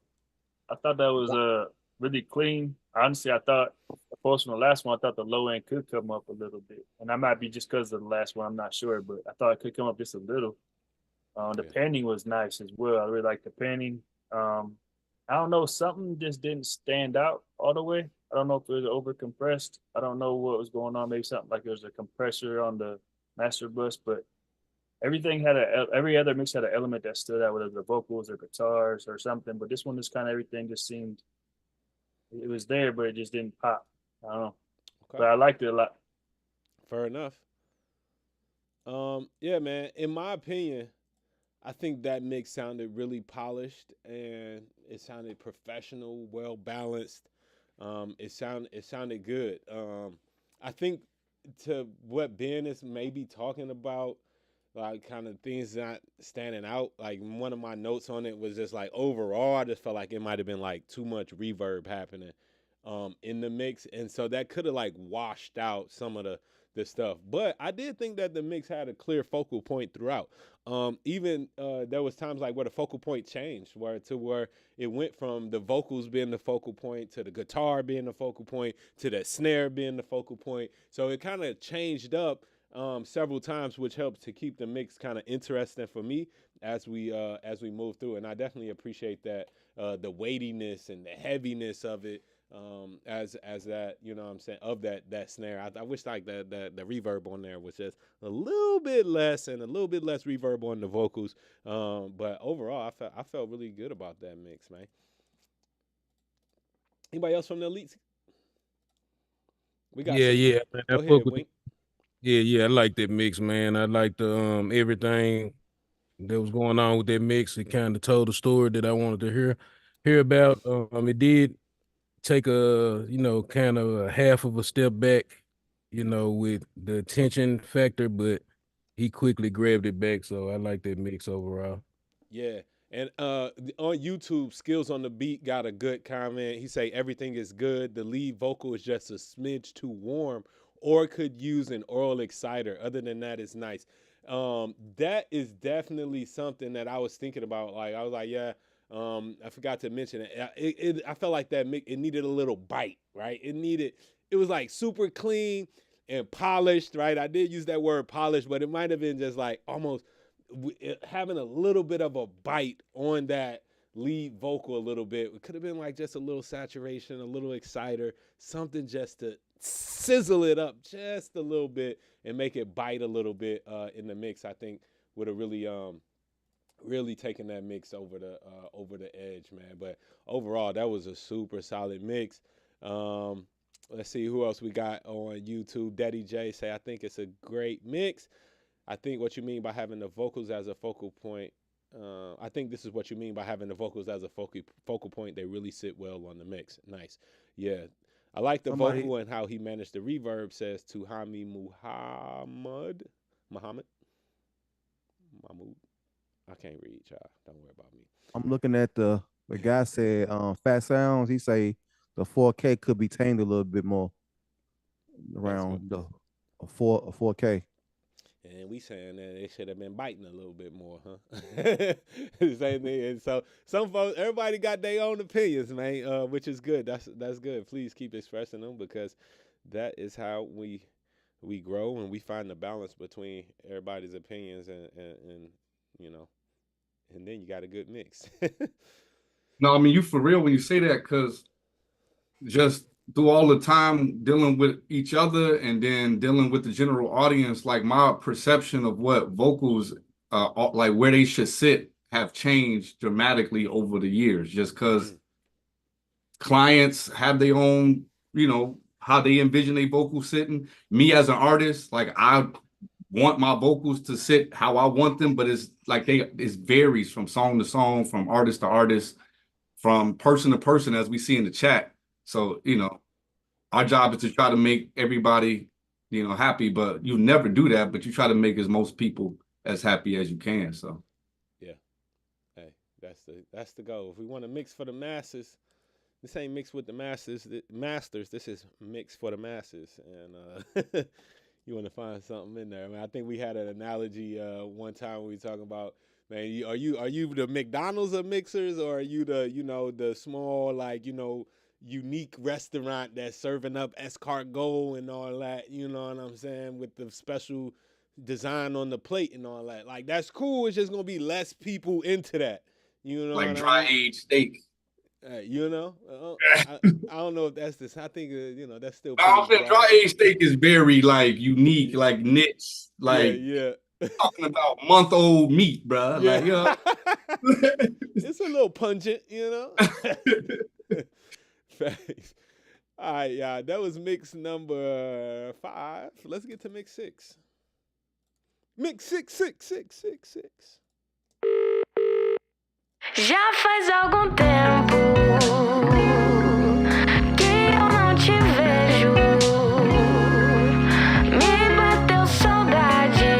I thought that was really clean. Honestly, I thought, of course, from the last one, I thought the low end could come up a little bit, and that might be just because of the last one. I'm not sure, but I thought it could come up just a little. The panning was nice as well. I really like the panning. I don't know, something just didn't stand out all the way. I don't know if it was over compressed. I don't know what was going on. Maybe something like there was a compressor on the master bus, but everything had every other mix had an element that stood out, whether the vocals or guitars or something. But this one just kind of everything just seemed it was there, but it just didn't pop. I don't know, Okay. but I liked it a lot. Fair enough. Yeah, man. In my opinion, I think that mix sounded really polished and it sounded professional, well balanced. It sounded good. I think to what Ben is maybe talking about, like kind of things not standing out. Like one of my notes on it was just like overall, I just felt like it might have been like too much reverb happening in the mix, and so that could have like washed out some of the stuff. But I did think that the mix had a clear focal point throughout. Even there was times like where the focal point changed, where it went from the vocals being the focal point to the guitar being the focal point to the snare being the focal point. So it kind of changed up several times, which helps to keep the mix kind of interesting for me as we move through. And I definitely appreciate that the weightiness and the heaviness of it. As that, you know what I'm saying, of that snare. I wish like the reverb on there was just a little bit less and a little bit less reverb on the vocals. But overall I felt really good about that mix, man. Anybody else from the Elites? We got Yeah, man. Go ahead, Wink. Yeah, I like that mix, man. I like the everything that was going on with that mix. It kind of told the story that I wanted to hear about. It did take kind of a half of a step back, with the tension factor, but he quickly grabbed it back. So I like that mix overall. Yeah. And on YouTube, Skills on the Beat got a good comment. He say everything is good. The lead vocal is just a smidge too warm, or could use an oral exciter. Other than that, it's nice. That is definitely something that I was thinking about. Like I was like, yeah. I forgot to mention it. I felt like that it needed a little bite, right? It was like super clean and polished, right? I did use that word polished, but it might have been just like almost having a little bit of a bite on that lead vocal a little bit. It could have been like just a little saturation, a little exciter, something just to sizzle it up just a little bit and make it bite a little bit in the mix. I think would have really taking that mix over the edge, man. But overall, that was a super solid mix. Let's see who else we got on YouTube. Daddy J say, I think it's a great mix. I think what you mean by having the vocals as a focal point. I think this is what you mean by having the vocals as a focal point. They really sit well on the mix. Nice. Yeah. I like the vocal and how he managed the reverb, says Tuhami Mahmoud. I can't read, y'all. Don't worry about me. I'm looking at the guy said Fat Sounds. He say the 4K could be tamed a little bit more around the 4K. And we saying that they should have been biting a little bit more, huh? Same thing. And so some folks, everybody got their own opinions, man, which is good. That's good. Please keep expressing them because that is how we grow and we find the balance between everybody's opinions and you know, and then you got a good mix. No, I mean, you for real when you say that, because just through all the time dealing with each other and then dealing with the general audience, like my perception of what vocals, like where they should sit, have changed dramatically over the years, just because clients have their own, how they envision their vocals sitting. Me as an artist, like I want my vocals to sit how I want them, but it's like it varies from song to song, from artist to artist, from person to person, as we see in the chat. So, our job is to try to make everybody, happy, but you never do that, but you try to make as most people as happy as you can. So yeah. Hey, that's the goal. If we want to mix for the masses, this ain't mix with the masters. This is mix for the masses. And you want to find something in there. I mean, I think we had an analogy one time when we were talking about, man, are you the McDonald's of mixers, or are you the the small, like, unique restaurant that's serving up escargot and all that, you know what I'm saying, with the special design on the plate and all that. Like, that's cool. It's just gonna be less people into that. You know, like what dry I mean? aged steak. I don't know if that's this. I think that's still. I'm saying dry aged steak is very like unique, like niche, like yeah. talking about month-old meat, bro. Yeah. Like, It's a little pungent, Thanks. All right, yeah, that was mix number 5. Let's get to mix 6. Mix 6. Já faz algum tempo que eu não te vejo. Me bateu saudade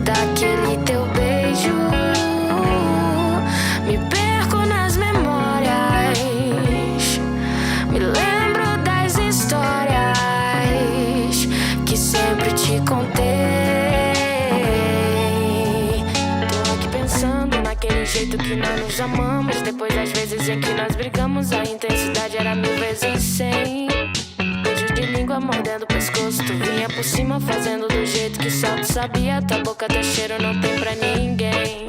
daquele teu beijo. Me perco nas memórias. Me lembro das histórias que sempre te contei. Aquele jeito que nós nos amamos. Depois das vezes em que nós brigamos, a intensidade era 1000 vezes 100. Beijo de língua mordendo o pescoço. Tu vinha por cima fazendo do jeito que só tu sabia. Tua boca teu cheiro não tem pra ninguém.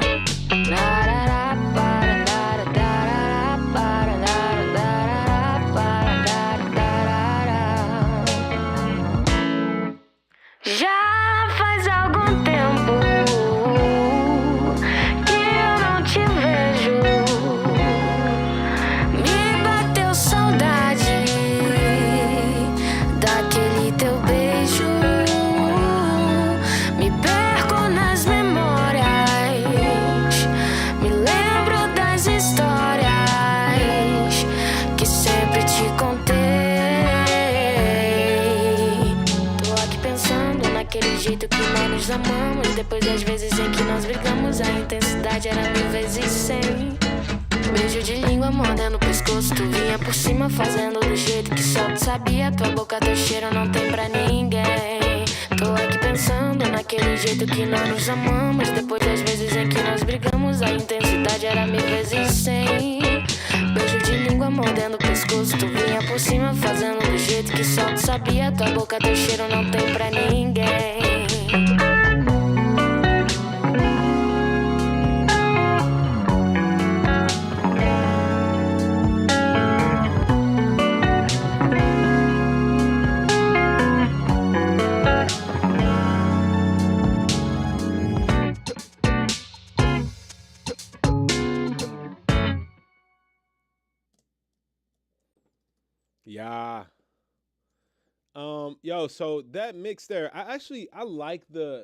Já faz algum tempo jeito que nós nos amamos. Depois das vezes em que nós brigamos, a intensidade era 1000 vezes 100. Beijo de língua mordendo o pescoço. Tu vinha por cima fazendo do jeito que só tu sabia. Tua boca, teu cheiro não tem pra ninguém. Tô aqui pensando naquele jeito que nós nos amamos. Depois das vezes em que nós brigamos, a intensidade era 1000 vezes 100. Beijo de língua mordendo o pescoço. Tu vinha por cima fazendo do jeito que só tu sabia. Tua boca, teu cheiro não tem pra ninguém. Yeah. Yo, so that mix there, I like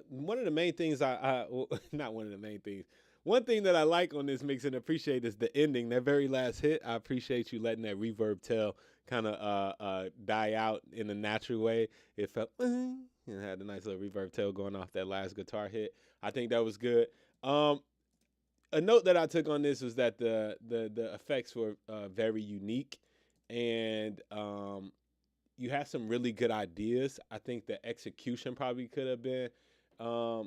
one of the main things not one of the main things. One thing that I like on this mix and appreciate is the ending, that very last hit. I appreciate you letting that reverb tail kind of die out in a natural way. It felt and had a nice little reverb tail going off that last guitar hit. I think that was good. A note that I took on this was that the effects were very unique, and you had some really good ideas. I think the execution probably could have been, a,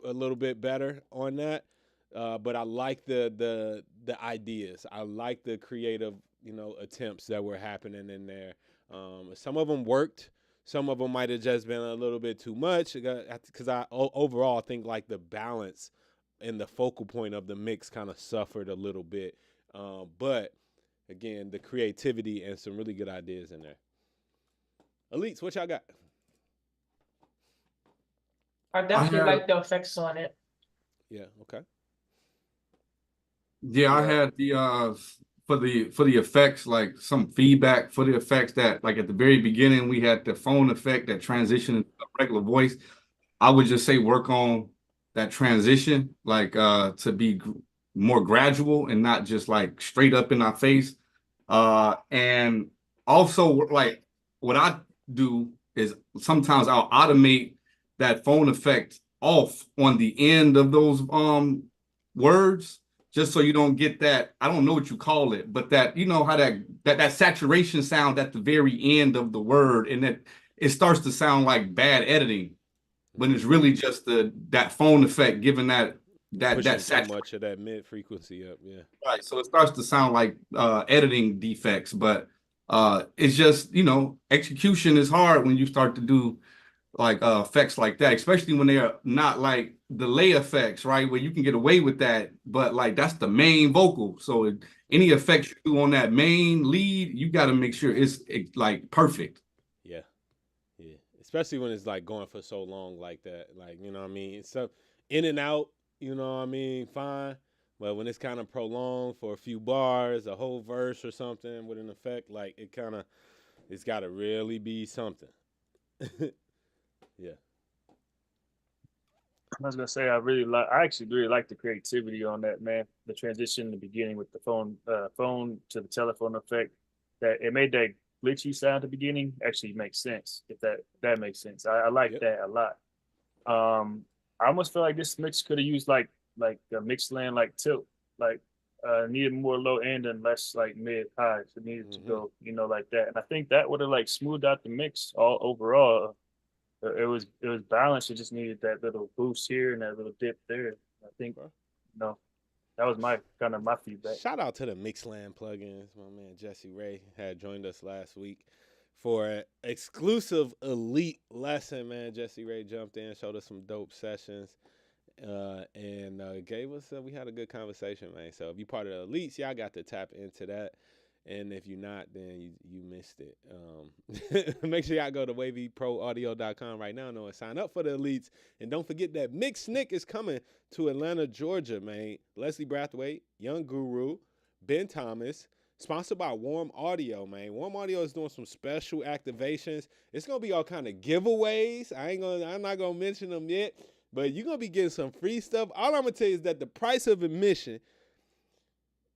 a little bit better on that. But I like the ideas. I like the creative, attempts that were happening in there. Some of them worked. Some of them might have just been a little bit too much because overall I think like the balance and the focal point of the mix kind of suffered a little bit. But again, the creativity and some really good ideas in there. Elites, what y'all got? I definitely like the effects on it. Yeah. Okay. Yeah, I had the for the effects, like some feedback for the effects that like at the very beginning we had the phone effect that transitioned into a regular voice. I would just say work on that transition, like to be more gradual and not just like straight up in our face. And also like what I do is sometimes I'll automate that phone effect off on the end of those words, just so you don't get that, I don't know what you call it, but that, how that saturation sound at the very end of the word, and that it starts to sound like bad editing when it's really just that phone effect giving that Pushing so saturation. much of that mid frequency up. Yeah. Right. So it starts to sound like editing defects, but it's just, execution is hard when you start to do like effects like that, especially when they're not like delay effects, right? Where you can get away with that, but like that's the main vocal. So any effects you do on that main lead, you got to make sure it's like perfect. Yeah. Yeah. Especially when it's like going for so long like that. Like, you know what I mean? So in and out, fine. But when it's kind of prolonged for a few bars, a whole verse or something with an effect, like it's got to really be something. Yeah. I was gonna say I actually really like the creativity on that, man. The transition in the beginning with the phone to the telephone effect, that it made that glitchy sound at the beginning actually makes sense. If that makes sense, I like that a lot. I almost feel like this mix could have used like a mix land like tilt, like needed more low end and less like mid highs. It needed to go, like that. And I think that would have like smoothed out the mix all overall. It was balanced. It just needed that little boost here and that little dip there. I think, that was my feedback. Shout out to the MIxNik plugins. My man Jesse Ray had joined us last week for an exclusive elite lesson. Man, Jesse Ray jumped in, showed us some dope sessions, and gave us. We had a good conversation, man. So if you part of the elites, y'all got to tap into that. And if you're not, then you missed it. Make sure y'all go to wavyproaudio.com right now and sign up for the elites. And don't forget that MIxNik is coming to Atlanta, Georgia, man. Leslie Brathwaite, Young Guru, Ben Thomas, sponsored by Warm Audio, man. Warm Audio is doing some special activations. It's gonna be all kind of giveaways. I'm not gonna mention them yet, but you're gonna be getting some free stuff. All I'm gonna tell you is that the price of admission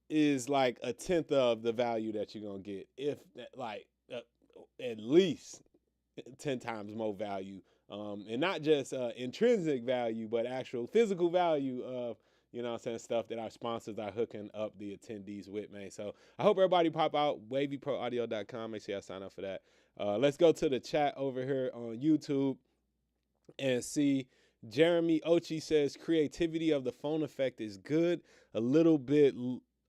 is like a tenth of the value that you're gonna get, if like at least 10 times more value, and not just intrinsic value, but actual physical value of stuff that our sponsors are hooking up the attendees with, man. So I hope everybody pop out wavyproaudio.com. Make sure y'all sign up for that. Let's go to the chat over here on YouTube and see. Jeremy Ochi says creativity of the phone effect is good. A little bit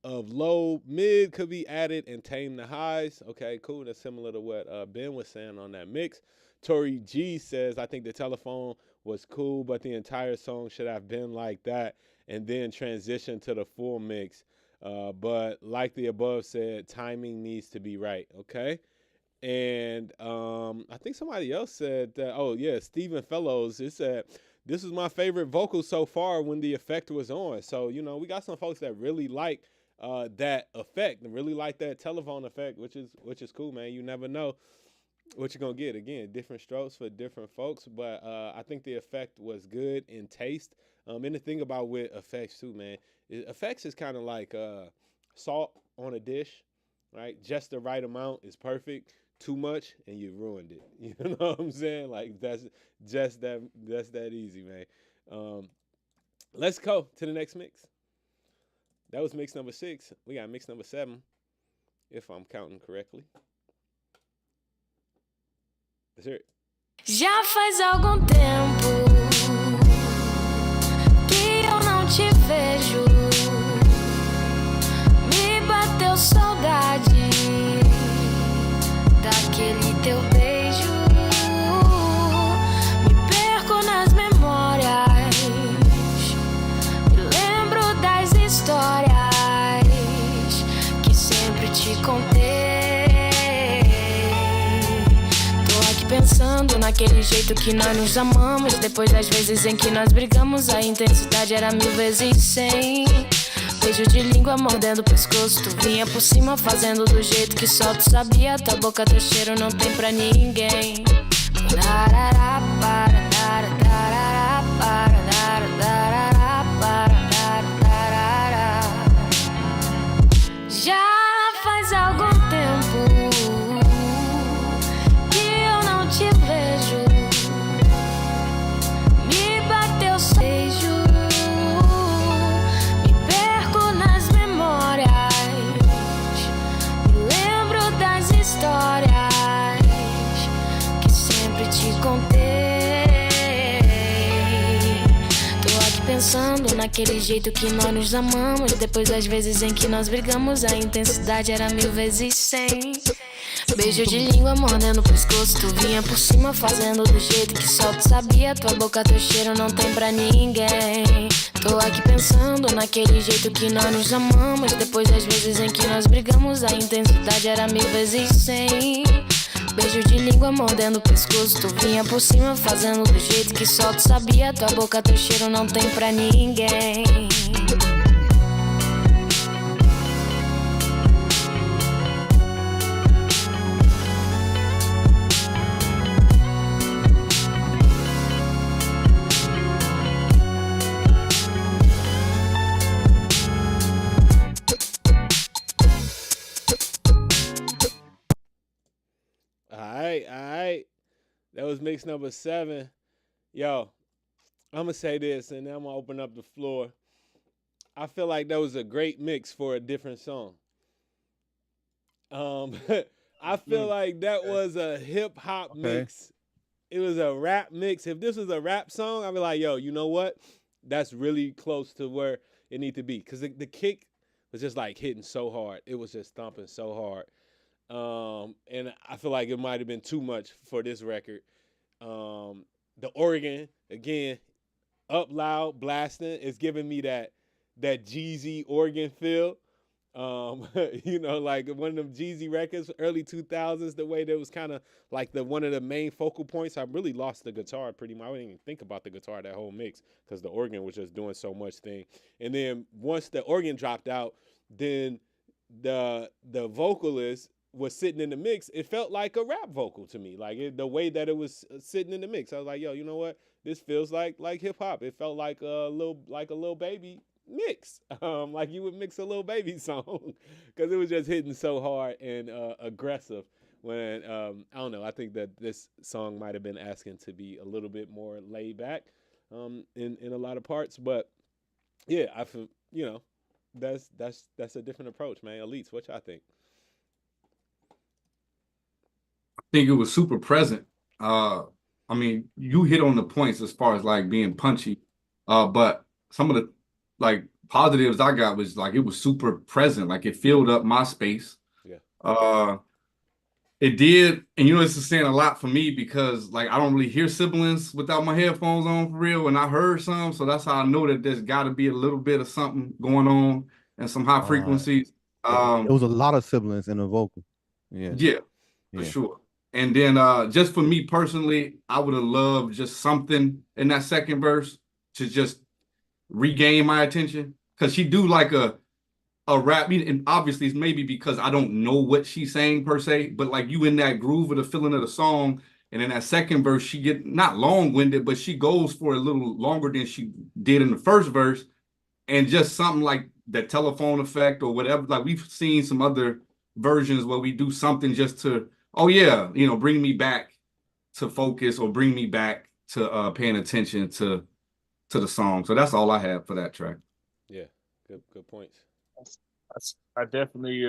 of low mid could be added and tame the highs. Okay, cool. That's similar to what Ben was saying on that mix. Tori G says, I think the telephone was cool, but the entire song should have been like that and then transition to the full mix. But like the above said, timing needs to be right. Okay. And I think somebody else said that, oh yeah, Stephen Fellows, it said, this was my favorite vocal so far when the effect was on. So, we got some folks that really like that effect and really like that telephone effect, which is cool, man. You never know what you're gonna get. Again, different strokes for different folks, but I think the effect was good in taste. And the thing about with effects too, man, effects is kind of like salt on a dish, right? Just the right amount is perfect. Too much and you ruined it. You know what I'm saying? Like that's that easy, man. Let's go to the next mix. That was mix number 6. We got mix number 7, if I'm counting correctly. Let's hear it. Já faz algum tempo que eu não te vejo. Me bateu saudade daquele teu beijo. Me perco nas memórias, me lembro das histórias que sempre te contei. Pensando naquele jeito que nós nos amamos. Depois das vezes em que nós brigamos, a intensidade era 1000 vezes 100. Beijo de língua mordendo o pescoço, tu vinha por cima fazendo do jeito que só tu sabia. Tua boca, teu cheiro não tem pra ninguém. Já faz algum tempo te vejo, me bateu beijo, me perco nas memórias, me lembro das histórias que sempre te contei. Tô aqui pensando naquele jeito que nós nos amamos. Depois das vezes em que nós brigamos, a intensidade era 1000 vezes 100. Beijo de língua mordendo o pescoço, tu vinha por cima fazendo do jeito que só tu sabia. Tua boca, teu cheiro não tem pra ninguém. Tô aqui pensando naquele jeito que nós nos amamos. Depois das vezes em que nós brigamos, a intensidade era 1000 vezes 100. Beijo de língua mordendo o pescoço, tu vinha por cima fazendo do jeito que só tu sabia. Tua boca, teu cheiro não tem pra ninguém. All right. That was mix number 7. Yo, I'm going to say this, and then I'm going to open up the floor. I feel like that was a great mix for a different song. I feel like that was a hip-hop mix. It was a rap mix. If this was a rap song, I'd be like, yo, you know what? That's really close to where it need to be. Because the kick was just like hitting so hard. It was just thumping so hard. And I feel like it might have been too much for this record. The organ, again, up loud, blasting, is giving me that Jeezy organ feel. You know, like one of them Jeezy records, early 2000s, the way that was kind of like one of the main focal points. I really lost the guitar pretty much. I didn't even think about the guitar that whole mix because the organ was just doing so much thing. And then once the organ dropped out, then the vocalist was sitting in the mix. It felt like a rap vocal to me, like the way that it was sitting in the mix. I was like, yo, you know what? This feels like hip hop. It felt like a little baby mix, like you would mix a little baby song, because it was just hitting so hard and aggressive. When I don't know, I think that this song might have been asking to be a little bit more laid back in a lot of parts, but yeah, I feel, you know, that's a different approach, man. Elites, what y'all think? I think it was super present. I mean, you hit on the points as far as like being punchy, but some of the like positives I got was like it was super present. Like it filled up my space. Yeah. It did, and you know, this is saying a lot for me because like I don't really hear siblings without my headphones on for real, and I heard some, so that's how I know that there's got to be a little bit of something going on and some high frequencies. It was a lot of siblings in the vocal. Yeah, for sure. And then just for me personally, I would have loved just something in that second verse to just regain my attention, because she do like a rap, and obviously it's maybe because I don't know what she's saying per se, but like you in that groove of the feeling of the song, and in that second verse she get not long-winded, but she goes for a little longer than she did in the first verse, and just something like that telephone effect or whatever. Like we've seen some other versions where we do something just to, oh yeah, you know, bring me back to focus or bring me back to paying attention to the song. So that's all I have for that track. Yeah, good points. I definitely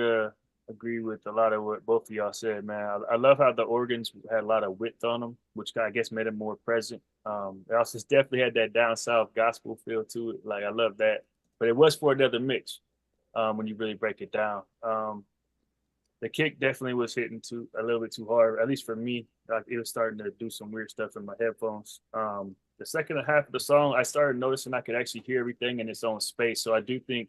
agree with a lot of what both of y'all said, man. I love how the organs had a lot of width on them, which I guess made them more present. It also definitely had that down south gospel feel to it. Like I love that, but it was for another mix when you really break it down. The kick definitely was hitting a little bit too hard, at least for me. Like it was starting to do some weird stuff in my headphones. The second half of the song, I started noticing I could actually hear everything in its own space. So I do think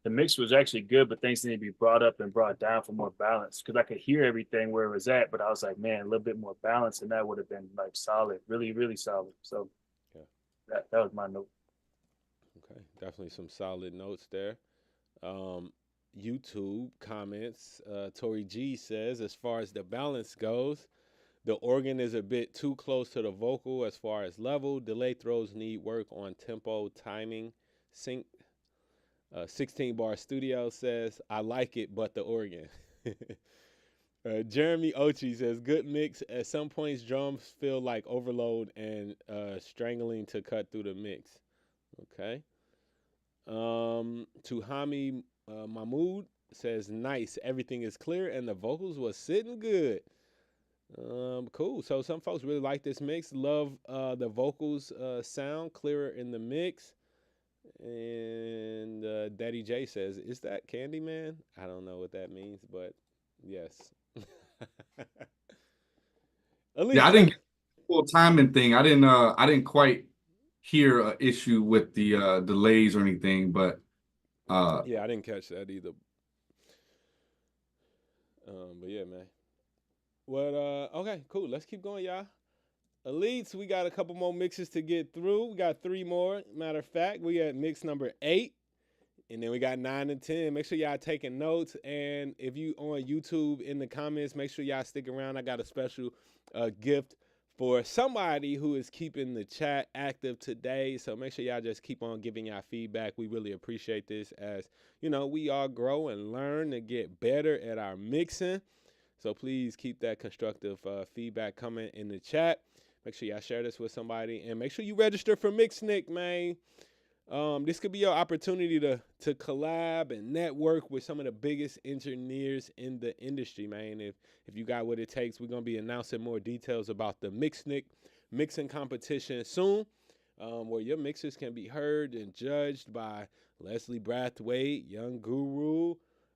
the mix was actually good, but things need to be brought up and brought down for more balance because I could hear everything where it was at, but I was like, man, a little bit more balance, and that would have been like solid, really, really solid. So yeah, that was my note. Okay, definitely some solid notes there. YouTube comments. Tori G says, as far as the balance goes, the organ is a bit too close to the vocal as far as level. Delay throws need work on tempo, timing, sync. 16 Bar Studio says, I like it, but the organ. Jeremy Ochi says, good mix. At some points, drums feel like overload and strangling to cut through the mix. Okay. Tuhami Mahmood says, nice. Everything is clear, and the vocals was sitting good. Cool. So some folks really like this mix. Love the vocals sound clearer in the mix. And Daddy J says, is that Candyman? I don't know what that means, but yes. Yeah, I didn't get the full timing thing. I didn't quite hear an issue with the delays or anything, but yeah, I didn't catch that either. But yeah, man. What okay, cool. Let's keep going, y'all. Elites, we got a couple more mixes to get through. We got 3 more. Matter of fact, we got mix number 8, and then we got 9 and 10. Make sure y'all taking notes, and if you on YouTube in the comments, make sure y'all stick around. I got a special gift for somebody who is keeping the chat active today. So make sure y'all just keep on giving y'all feedback. We really appreciate this, as you know, we all grow and learn to get better at our mixing. So please keep that constructive feedback coming in the chat. Make sure y'all share this with somebody, and make sure you register for MIxNik, man. This could be your opportunity to collab and network with some of the biggest engineers in the industry, man. If you got what it takes, we're gonna be announcing more details about the MIxNik mixing competition soon, where your mixes can be heard and judged by Leslie Brathwaite, Young Guru,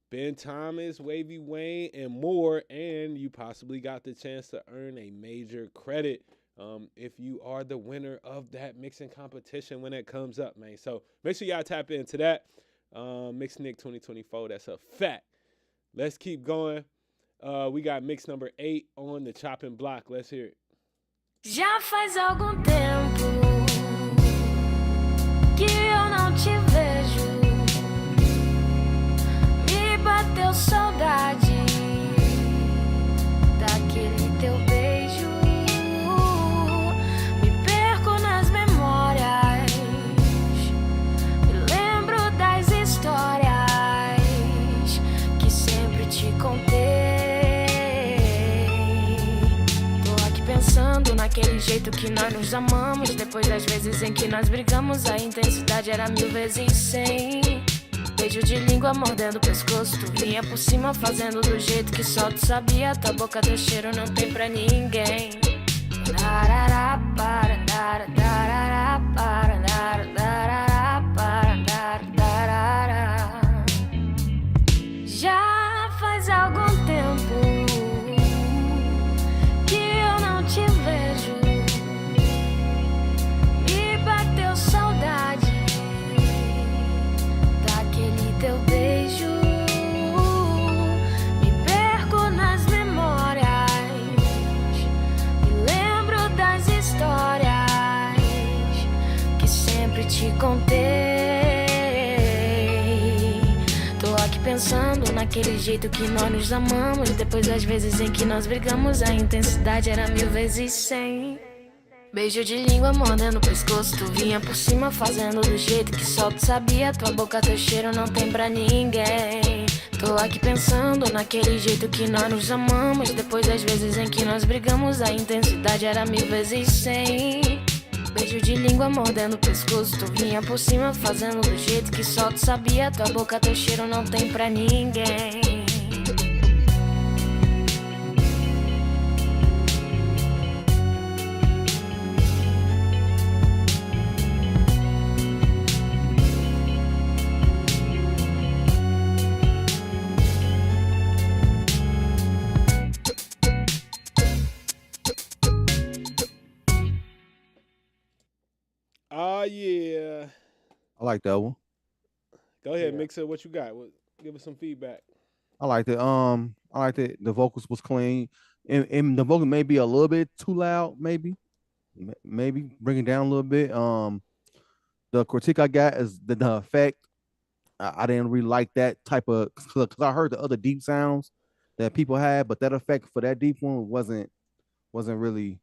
Ben Thomas, Wavy Wayne, and more. And you possibly got the chance to earn a major credit if you are the winner of that mixing competition when it comes up, man. So make sure y'all tap into that. MIxNik 2024, that's a fact. Let's keep going. We got mix number 8 on the chopping block. Let's hear it. Já faz algum tempo que eu não te vejo. Me bateu saudade daquele teu beijo. Me perco nas memórias, me lembro das histórias que sempre te contei. Tô aqui pensando naquele jeito que nós nos amamos. Depois das vezes em que nós brigamos, a intensidade era 1000 vezes 100. Beijo de língua mordendo o pescoço, tu vinha por cima fazendo do jeito que só tu sabia. Tua boca, teu cheiro não tem pra ninguém. Já faz algum tempo que eu não te vejo. Me bateu saudade daquele teu beijo. Me perco nas memórias, me lembro das histórias que sempre te contei. Tô aqui pensando naquele jeito que nós nos amamos. Depois das vezes em que nós brigamos, a intensidade era 1000 vezes 100. Beijo de língua mordendo o pescoço, tu vinha por cima fazendo do jeito que só tu sabia. Tua boca, teu cheiro não tem pra ninguém. Tô aqui pensando naquele jeito que nós nos amamos. Depois das vezes em que nós brigamos, a intensidade era 1000 vezes 100. Beijo de língua mordendo o pescoço, tu vinha por cima fazendo do jeito que só tu sabia. Tua boca, teu cheiro não tem pra ninguém. Oh yeah. I like that one. Go ahead, Yeah. Mixer. What you got? Give us some feedback. I liked it. I liked it. The vocals was clean, and the vocal may be a little bit too loud. Maybe bring it down a little bit. The critique I got is the effect. I didn't really like that type of, because I heard the other deep sounds that people had, but that effect for that deep one wasn't really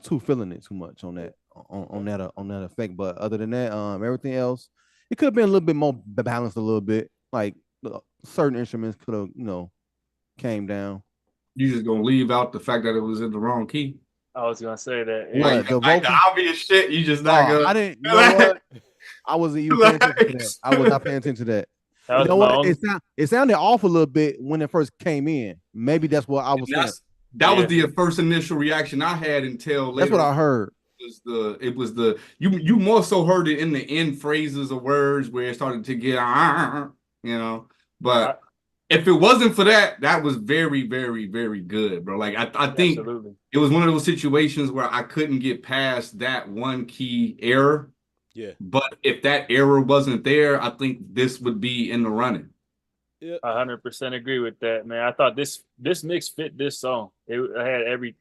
too feeling it too much on that on that effect. But other than that, everything else, it could have been a little bit more balanced a little bit. Like certain instruments could have came down. You just gonna leave out the fact that it was in the wrong key? I was gonna say that. What, Like the the vocal? obvious shit. You just not gonna. I didn't. You know what? I wasn't even paying attention to that. I was not paying attention to that. That was You know my what? only- It sounded off a little bit when it first came in. Maybe that's what I was saying. That was the first initial reaction I had until later. That's what I heard. It was the you more so heard it in the end phrases of words where it started to get but if it wasn't for that, that was very, very, very good, bro. Like I think Absolutely. it was one of those situations where I couldn't get past that one key error. Yeah. But if that error wasn't there, I think this would be in the running. Yeah. 100% agree with that, man. I thought this mix fit this song. It had every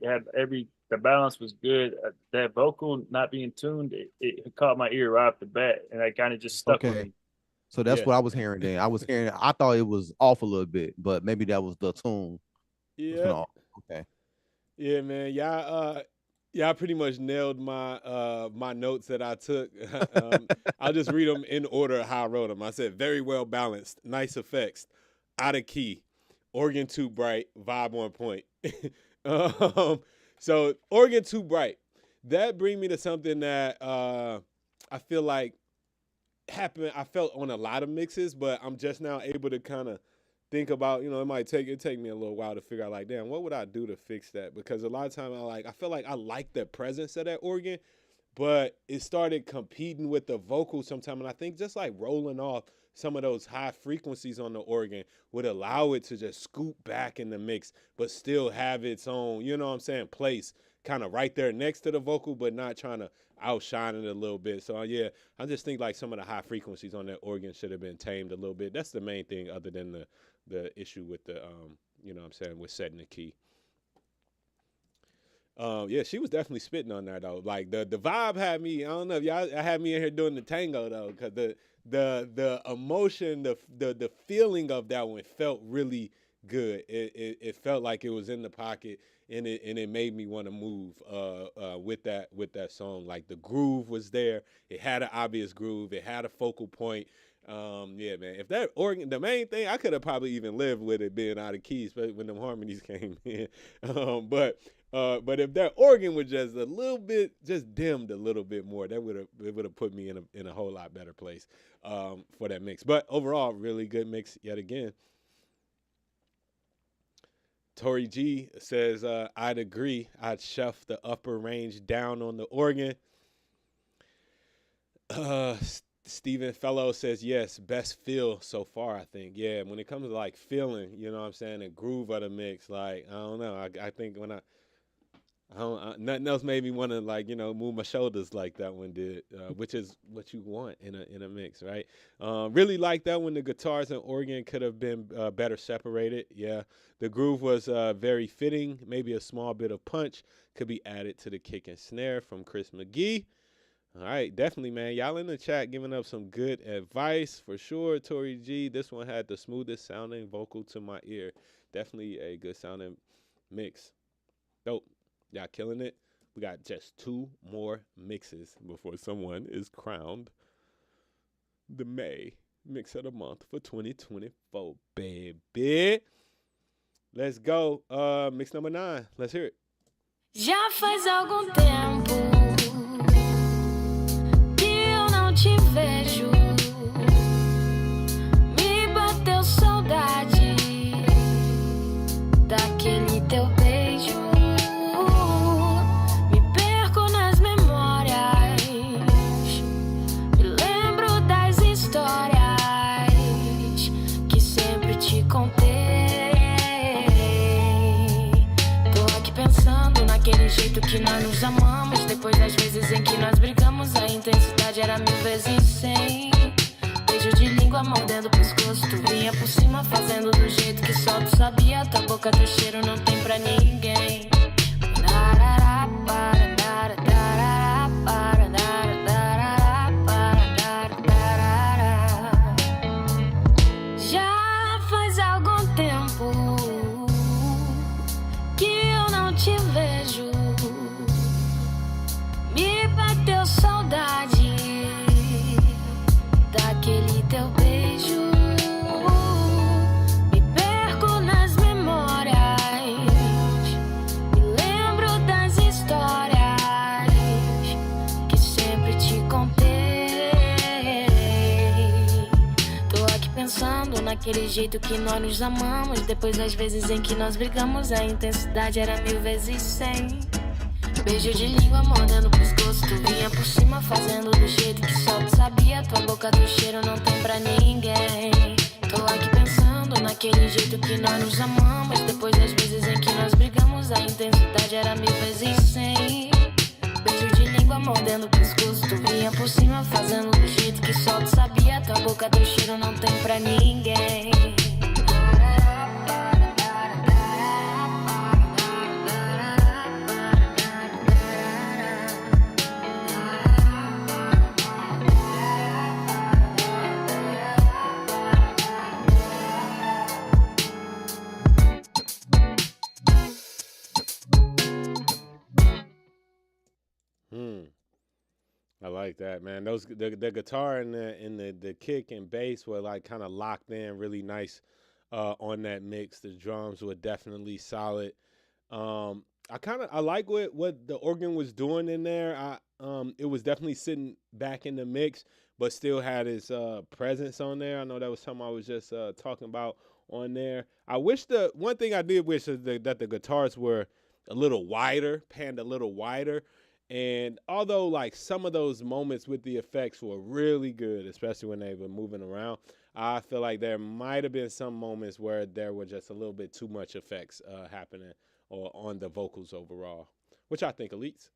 the balance was good. That vocal not being tuned, it caught my ear right off the bat, and I kind of just stuck with me. So that's what I was hearing then. I thought it was off a little bit, but maybe that was the tune. Yeah. Okay. Yeah, man. Y'all pretty much nailed my my notes that I took. I'll just read them in order how I wrote them. I said very well balanced, nice effects, out of key, organ too bright, vibe on point. So organ too bright. That brings me to something that I feel like happened. I felt on a lot of mixes, but I'm just now able to kind of think about, it might take me a little while to figure out, like, damn, what would I do to fix that? Because a lot of times I feel like I like the presence of that organ, but it started competing with the vocal sometime. And I think just like rolling off some of those high frequencies on the organ would allow it to just scoop back in the mix, but still have its own, place kind of right there next to the vocal, but not trying to outshine it a little bit. So yeah, I just think like some of the high frequencies on that organ should have been tamed a little bit. That's the main thing, other than the issue with the with setting the key. Yeah, she was definitely spitting on there though. Like the vibe had me, I don't know if y'all had me in here doing the tango though, because the emotion, the feeling of that one felt really good. It felt like it was in the pocket, and it made me want to move with that song. Like the groove was there. It had an obvious groove. It had a focal point. Yeah, man. If that organ, the main thing, I could have probably even lived with it being out of key, especially when them harmonies came in. But if that organ was just a little bit, just dimmed a little bit more, it would have put me in a whole lot better place for that mix. But overall, really good mix yet again. Tori G says, I'd agree. I'd shuff the upper range down on the organ. Stephen Fellow says, yes, best feel so far, I think. Yeah, when it comes to like feeling, the groove of the mix, like, I don't know. I think when nothing else made me want to like, move my shoulders like that one did, which is what you want in a mix, right? Really like that when the guitars and organ could have been better separated. Yeah, the groove was very fitting. Maybe a small bit of punch could be added to the kick and snare from Chris McGee. All right, definitely, man. Y'all in the chat giving up some good advice for sure. Tori G, this one had the smoothest sounding vocal to my ear. Definitely a good sounding mix. Dope. Y'all killing it. We got just 2 more mixes before someone is crowned the May Mix of the Month for 2024, baby. Let's go. Mix number 9. Let's hear it. Já faz algum tempo que eu não te vejo. Me bateu saudade daquele teu beijo. Me perco nas memórias. Me lembro das histórias que sempre te contei. Tô aqui pensando naquele jeito que nós nos amamos. Depois intensidade era 1000 vezes 100. Beijo de língua mordendo o pescoço. Tu vinha por cima fazendo do jeito que só tu sabia. Tua boca, teu cheiro não tem pra ninguém. Já faz algum tempo que eu não te vejo. Me bateu saudade daquele teu beijo. Me perco nas memórias, me lembro das histórias que sempre te contei. Tô aqui pensando naquele jeito que nós nos amamos. Depois das vezes em que nós brigamos, a intensidade era 1000 vezes 100. Beijo de língua mordendo o pescoço. Tu vinha por cima fazendo do jeito que só tu sabia. Tua boca, teu cheiro não tem pra ninguém. Tô aqui pensando naquele jeito que nós nos amamos. Depois das vezes em que nós brigamos, a intensidade era 1000 vezes 100. Beijo de língua mordendo o pescoço. Tu vinha por cima fazendo do jeito que só tu sabia. Tua boca, teu cheiro não tem pra ninguém. I like that, man. Those the guitar and the kick and bass were like kind of locked in really nice on that mix. The drums were definitely solid. I like what the organ was doing in there. It was definitely sitting back in the mix, but still had its presence on there. I know that was something I was just talking about on there. I wish one thing I did wish is that the guitars were a little wider, panned a little wider. And although like some of those moments with the effects were really good, especially when they were moving around, I feel like there might have been some moments where there were just a little bit too much effects happening or on the vocals overall, which I think Elites.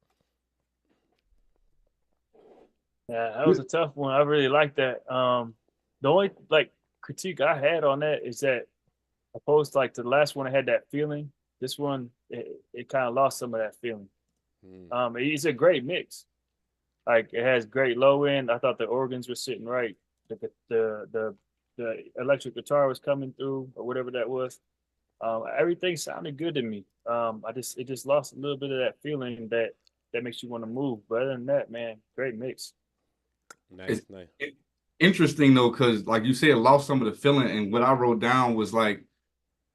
Yeah, that was a tough one. I really like that. The only like critique I had on that is that opposed to like the last one, I had that feeling. This one, it kind of lost some of that feeling. It's a great mix. Like it has great low end. I thought the organs were sitting right. The electric guitar was coming through or whatever that was. Everything sounded good to me. It just lost a little bit of that feeling that makes you want to move. But other than that, man, great mix. Nice. Interesting though, because like you said, it lost some of the feeling, and what I wrote down was like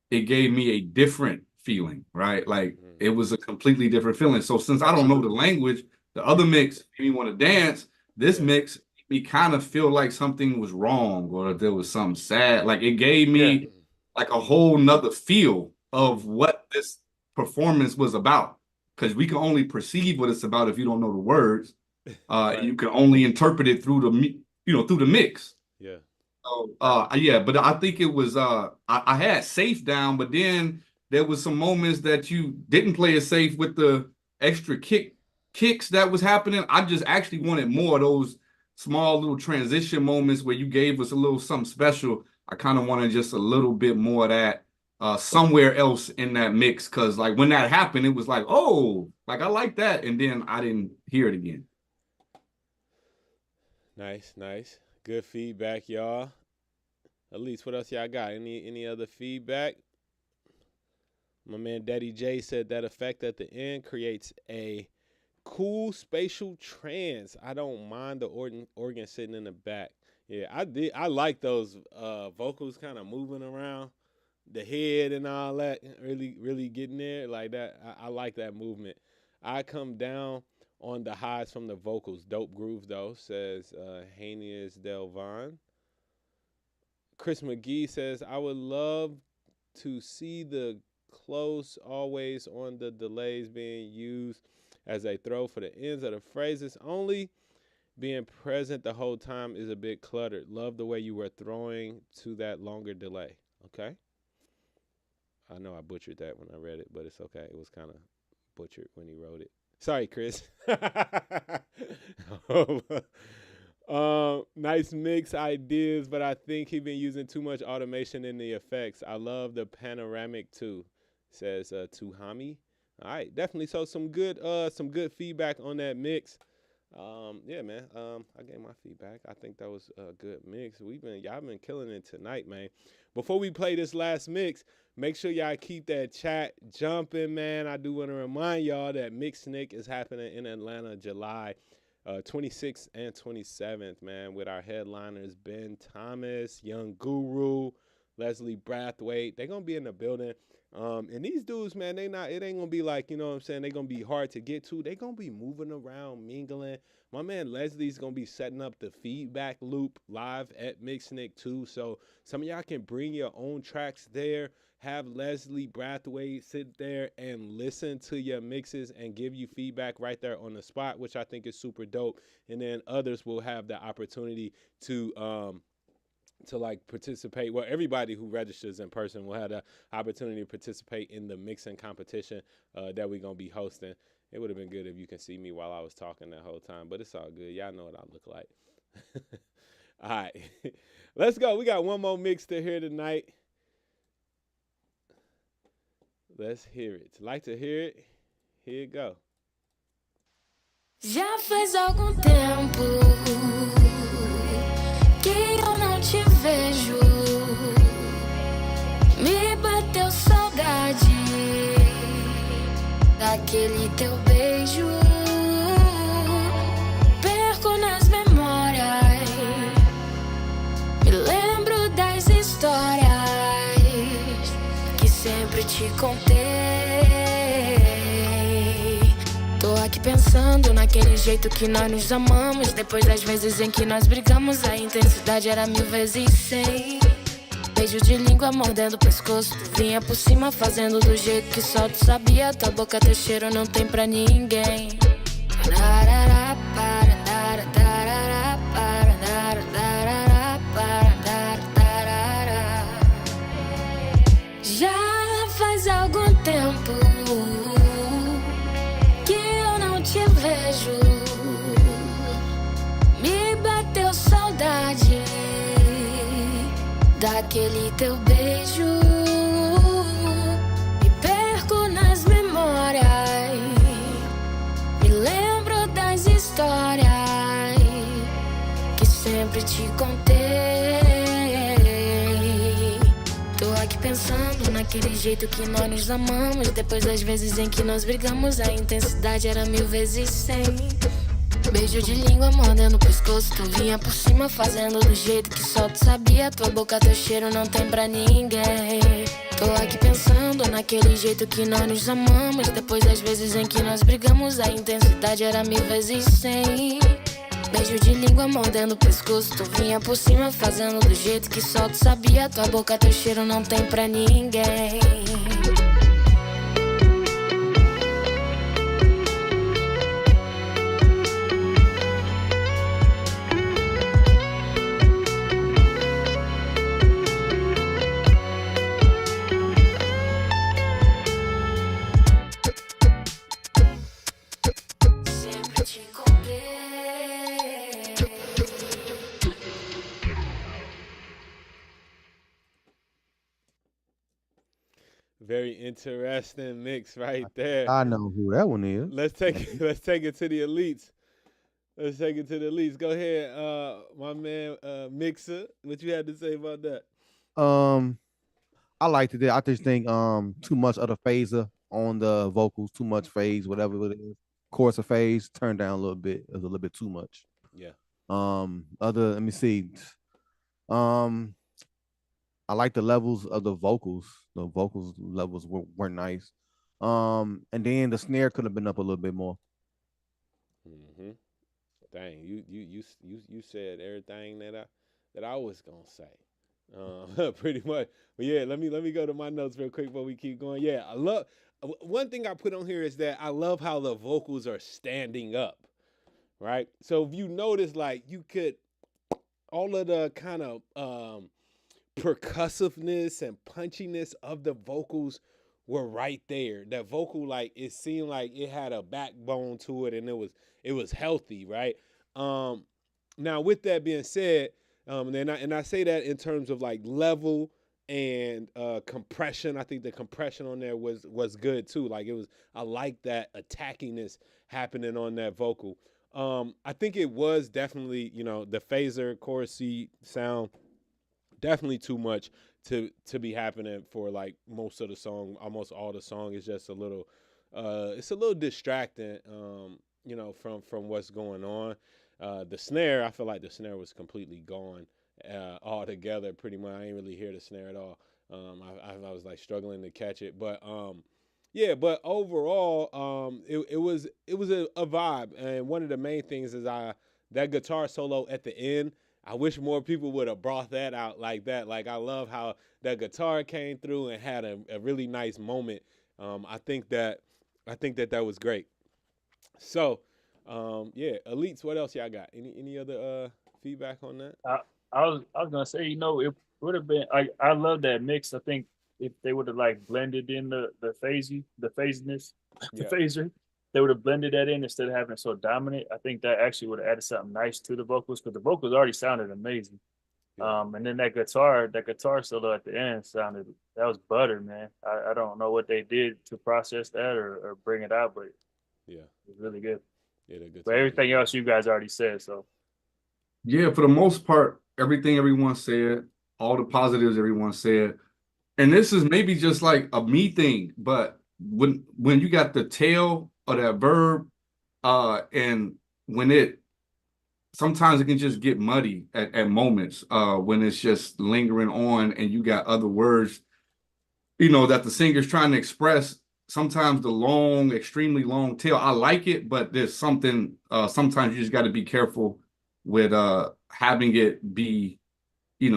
it gave me a different feeling, right? Like it was a completely different feeling. So since I don't know the language, the other mix made me want to dance. This mix made me kind of feel like something was wrong or there was something sad. Like it gave me like a whole nother feel of what this performance was about. Because we can only perceive what it's about if you don't know the words. Right. You can only interpret it through the mix. Yeah. So, but I think it was I had safe down, but then there was some moments that you didn't play it safe with the extra kicks that was happening. I just actually wanted more of those small little transition moments where you gave us a little something special. I kind of wanted just a little bit more of that somewhere else in that mix, because like when that happened, it was like, oh, like I like that, and then I didn't hear it again. Nice. Good feedback, y'all. At least what else y'all got? Any other feedback? My man Daddy J said that effect at the end creates a cool spatial trance. I don't mind the organ sitting in the back. Yeah, I like those vocals kind of moving around the head and all that, really getting there like that. I like that movement. I come down on the highs from the vocals. Dope groove though, says Hanias Delvon. Chris McGee says, I would love to see the close always on the delays being used as a throw for the ends of the phrases. Only being present the whole time is a bit cluttered. Love the way you were throwing to that longer delay. Okay. I know I butchered that when I read it, but it's okay. It was kind of butchered when he wrote it. Sorry, Chris. Nice mix ideas, but I think he been using too much automation in the effects. I love the panoramic too, says Tuhami. All right, definitely. So some good feedback on that mix. Yeah, man. I gave my feedback. I think that was a good mix. Y'all been killing it tonight, man. Before we play this last mix, make sure y'all keep that chat jumping, man. I do want to remind y'all that MIxNik is happening in Atlanta, July 26th and 27th, man, with our headliners Ben Thomas, Young Guru, Leslie Brathwaite. They're gonna be in the building. And these dudes, man, it ain't gonna be like, you know what I'm saying, they gonna be hard to get to. They gonna be moving around, mingling. My man Leslie's gonna be setting up the feedback loop live at MIxNik too. So some of y'all can bring your own tracks there. Have Leslie Brathwaite sit there and listen to your mixes and give you feedback right there on the spot, which I think is super dope. And then others will have the opportunity to like participate. Well, everybody who registers in person will have the opportunity to participate in the mixing competition that we're gonna be hosting. It would have been good if you can see me while I was talking that whole time, but it's all good. Y'all know what I look like. All right, let's go. We got one more mix to hear tonight. Let's hear it. Like to hear it? Here it go. Já faz algum tempo que eu não te vejo. Me bateu saudade daquele teu beijo. Perco nas memórias, me lembro das histórias que sempre te contei. Tô aqui pensando naquele jeito que nós nos amamos. Depois das vezes em que nós brigamos, a intensidade era 1000 vezes 100. Beijo de língua mordendo o pescoço, tu vinha por cima fazendo do jeito que só tu sabia. Tua boca, teu cheiro não tem pra ninguém. Já faz algum tempo que eu não te vejo. Me bateu saudade daquele teu beijo. Me perco nas memórias, me lembro das histórias que sempre te contei. Tô aqui pensando naquele jeito que nós nos amamos. Depois das vezes em que nós brigamos, a intensidade era 1000 vezes 100. Beijo de língua mordendo o pescoço, tu vinha por cima fazendo do jeito que só tu sabia. Tua boca, teu cheiro não tem pra ninguém. Tô aqui pensando naquele jeito que nós nos amamos. Depois das vezes em que nós brigamos, a intensidade era 1000 vezes 100. Beijo de língua mordendo o pescoço, tu vinha por cima fazendo do jeito que só tu sabia. Tua boca, teu cheiro não tem pra ninguém. Very interesting mix right there. I know who that one is. Let's take it to the elites. Let's take it to the elites. Go ahead, my man Mixer. What you had to say about that? I liked it. I just think too much of the phaser on the vocals, too much phase, whatever it is. Chorus of phase, turn down a little bit. It was a little bit too much. Yeah. Let me see. I like the levels of the vocals. The vocals levels were nice. And then the snare could have been up a little bit more. Mm-hmm. Dang, you said everything that I was gonna say. Pretty much. But yeah, let me go to my notes real quick before we keep going. Yeah, I love one thing I put on here is that I love how the vocals are standing up. Right? So if you notice, like you could all of the kind of percussiveness and punchiness of the vocals were right there. That vocal, like it seemed like it had a backbone to it, and it was healthy, right? Now, with that being said, and I say that in terms of like level and compression. I think the compression on there was good too. Like I like that attackiness happening on that vocal. I think it was definitely, the phaser chorusy sound, definitely too much to be happening for like most of the song. Almost all the song is just a little, it's a little distracting, from what's going on. The snare, I feel like the snare was completely gone altogether. Pretty much, I ain't really hear the snare at all. I was like struggling to catch it, but yeah. But overall, it was a vibe, and one of the main things is that guitar solo at the end. I wish more people would have brought that out like that. Like, I love how that guitar came through and had a really nice moment. I think that was great. So, yeah, Elites, what else y'all got? Any other feedback on that? I was gonna say, it would have been. I love that mix. I think if they would have like blended in the phasiness, the Yeah. phaser, they would have blended that in instead of having it so dominant. I think that actually would have added something nice to the vocals, because the vocals already sounded amazing. Yeah. And then that guitar solo at the end that was butter, man. I don't know what they did to process that or bring it out, but Yeah, it was really good. yeah, the guitar But was everything good. else you guys already said, so Yeah, for the most part, everything everyone said, all the positives everyone said. And this is maybe just like a me thing, but when you got the tail of that verb, and when sometimes it can just get muddy at moments, when it's just lingering on and you got other words, that the singer's trying to express. Sometimes the long, extremely long tail, I like it, but there's something, sometimes you just got to be careful with having it be,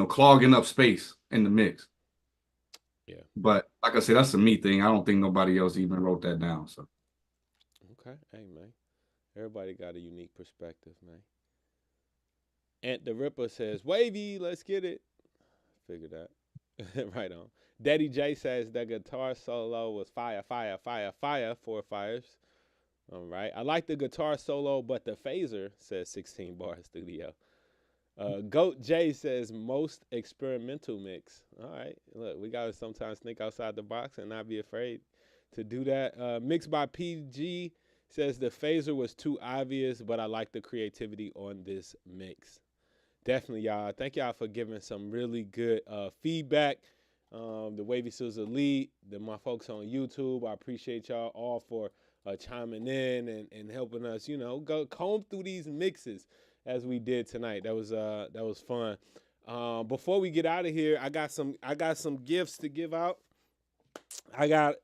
clogging up space in the mix. Yeah. But like I said, that's a me thing. I don't think nobody else even wrote that down. So Okay, hey man, everybody got a unique perspective, man. Ant the Ripper says, "Wavy, let's get it." Figure that. Right on. Daddy J says the guitar solo was fire, fire, fire, fire. 4 fires. All right. I like the guitar solo, but the phaser says 16 bar studio. Goat J says most experimental mix. All right. Look, we gotta sometimes think outside the box and not be afraid to do that. Mixed by PG says the phaser was too obvious, but I like the creativity on this mix. Definitely, y'all. Thank y'all for giving some really good feedback. The Wavy Seals Elite, my folks on YouTube, I appreciate y'all all for chiming in and helping us, go comb through these mixes as we did tonight. That was fun. Before we get out of here, I got some gifts to give out. I got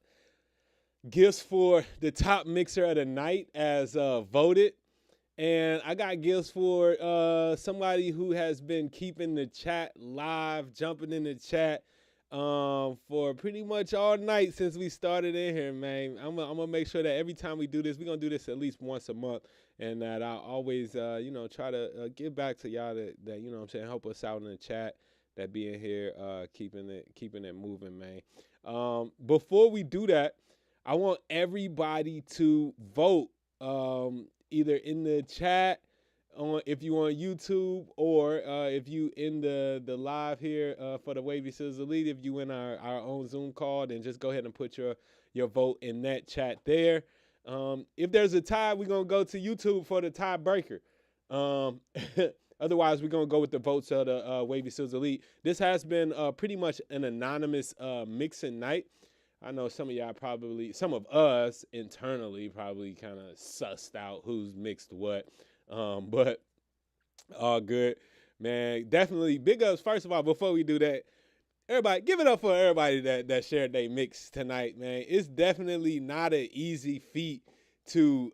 gifts for the top mixer of the night as voted. And I got gifts for somebody who has been keeping the chat live, jumping in the chat for pretty much all night since we started in here, man. I'm gonna make sure that every time we do this, we're gonna do this at least once a month, and that I always, try to give back to y'all that I'm saying, help us out in the chat, that be in here, keeping it moving, man. Before we do that, I want everybody to vote. Either in the chat if you on YouTube, or if you in the live here for the Wavy Seals Elite, if you in our own Zoom call, then just go ahead and put your vote in that chat there. If there's a tie, we're going to go to YouTube for the tiebreaker. Otherwise, we're going to go with the votes of the Wavy Seals Elite. This has been pretty much an anonymous mixing night. I know some of us internally probably kind of sussed out who's mixed what, but all good, man. Definitely big ups. First of all, before we do that, everybody, give it up for everybody that shared their mix tonight, man. It's definitely not an easy feat to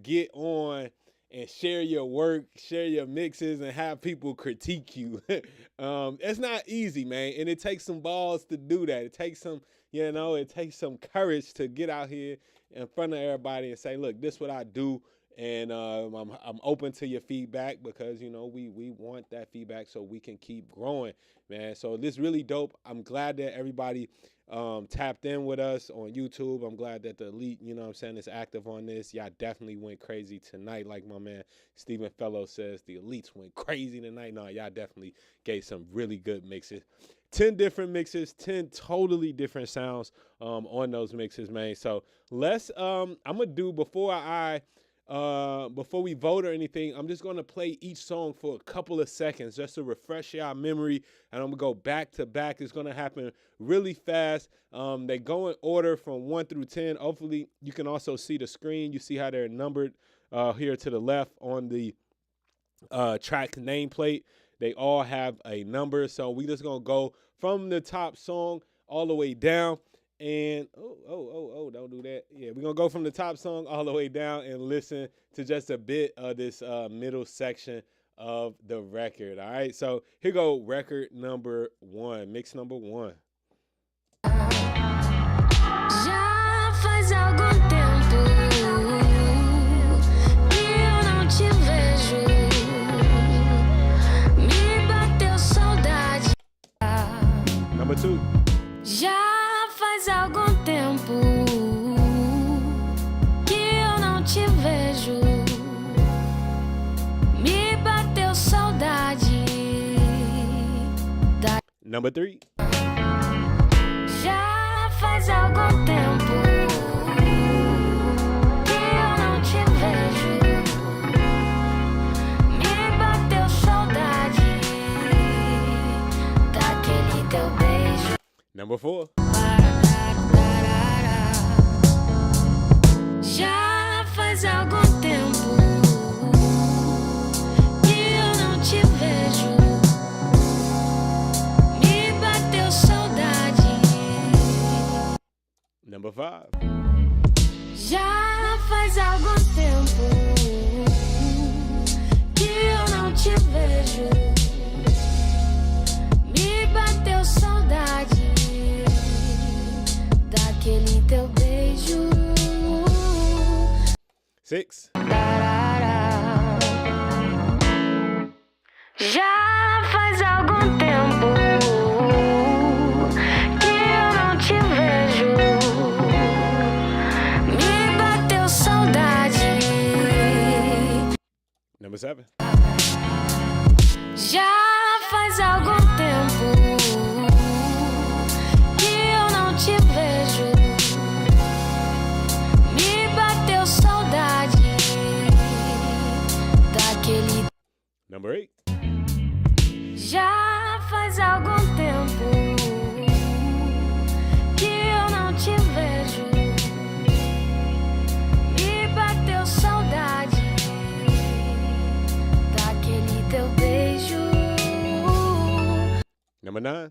get on and share your work, share your mixes, and have people critique you. It's not easy, man, and it takes some balls to do that. It takes some courage to get out here in front of everybody and say, look, this is what I do, And I'm open to your feedback because we want that feedback so we can keep growing, man. So this really dope. I'm glad that everybody tapped in with us on YouTube. I'm glad that the Elite, is active on this. Y'all definitely went crazy tonight, like my man Stephen Fellow says. The Elites went crazy tonight. No, y'all definitely gave some really good mixes. 10 different mixes, 10 totally different sounds on those mixes, man. So let's I'm gonna do before we vote or anything, I'm just gonna play each song for a couple of seconds just to refresh y'all memory, and I'm gonna go back to back. It's gonna happen really fast. They go in order from 1 through 10. Hopefully, you can also see the screen. You see how they're numbered here to the left on the track nameplate. They all have a number, so we just gonna go from the top song all the way down. And don't do that. Yeah, we're gonna go from the top song all the way down and listen to just a bit of this middle section of the record. All right, so here go record number 1, mix number 1. Já faz algum tempo que eu não te vejo. Me bateu saudade. Number 2. Já faz algum tempo que eu não te vejo. Me bateu saudade. Number 3. Já faz algum tempo que eu não te vejo. Me bateu saudade daquele teu beijo. Number 4. Já faz algum tempo que eu não te vejo. Me bateu saudade. Number 5. Já faz algum tempo que eu não te vejo. Me bateu saudade daquele teu beijo. 6. Já faz algum tempo que eu não te vejo. Me bateu saudade. Number 7. Já faz algum tempo que eu não te vejo. Me bateu saudade daquele. Number 8. Já faz algum tempo que eu não te vejo. Me bateu saudade daquele teu beijo. Number 9.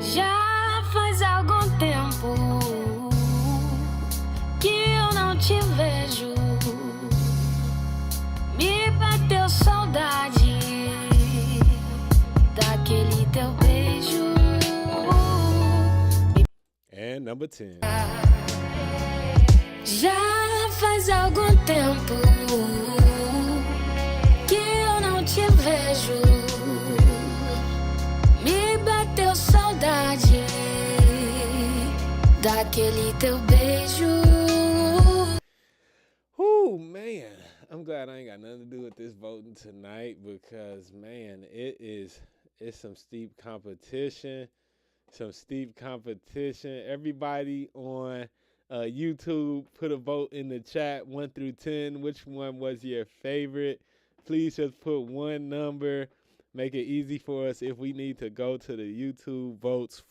Já faz algum tempo que eu não te vejo. Me bateu saudade daquele teu beijo. And number 10. Já faz algum tempo que eu não te vejo. Me bateu saudade daquele teu beijo. Man, I'm glad I ain't got nothing to do with this voting tonight because, man, it's some steep competition. Everybody on YouTube, put a vote in the chat, 1 through 10. Which one was your favorite? Please just put one number. Make it easy for us if we need to go to the YouTube votes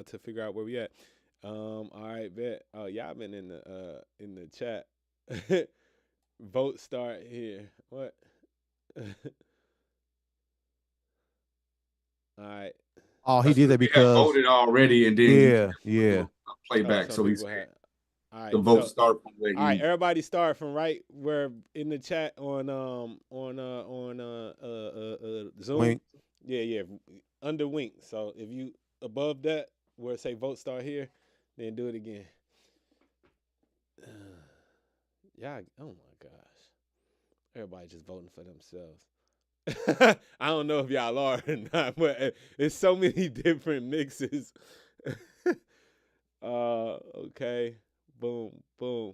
to figure out where we at. All right, bet. Oh, y'all been in the chat. Vote start here. What? All right. Oh, he did that because voted already, and then yeah. Play back. some So he's people had. All right, the vote so- start from where All right, he. everybody start from right where in the chat on Zoom. Wink. Yeah, under Wink. So if you above that where it say vote start here, then do it again. Yeah. Oh my gosh. Everybody just voting for themselves. I don't know if y'all are or not, but it's so many different mixes. Okay. Boom, boom,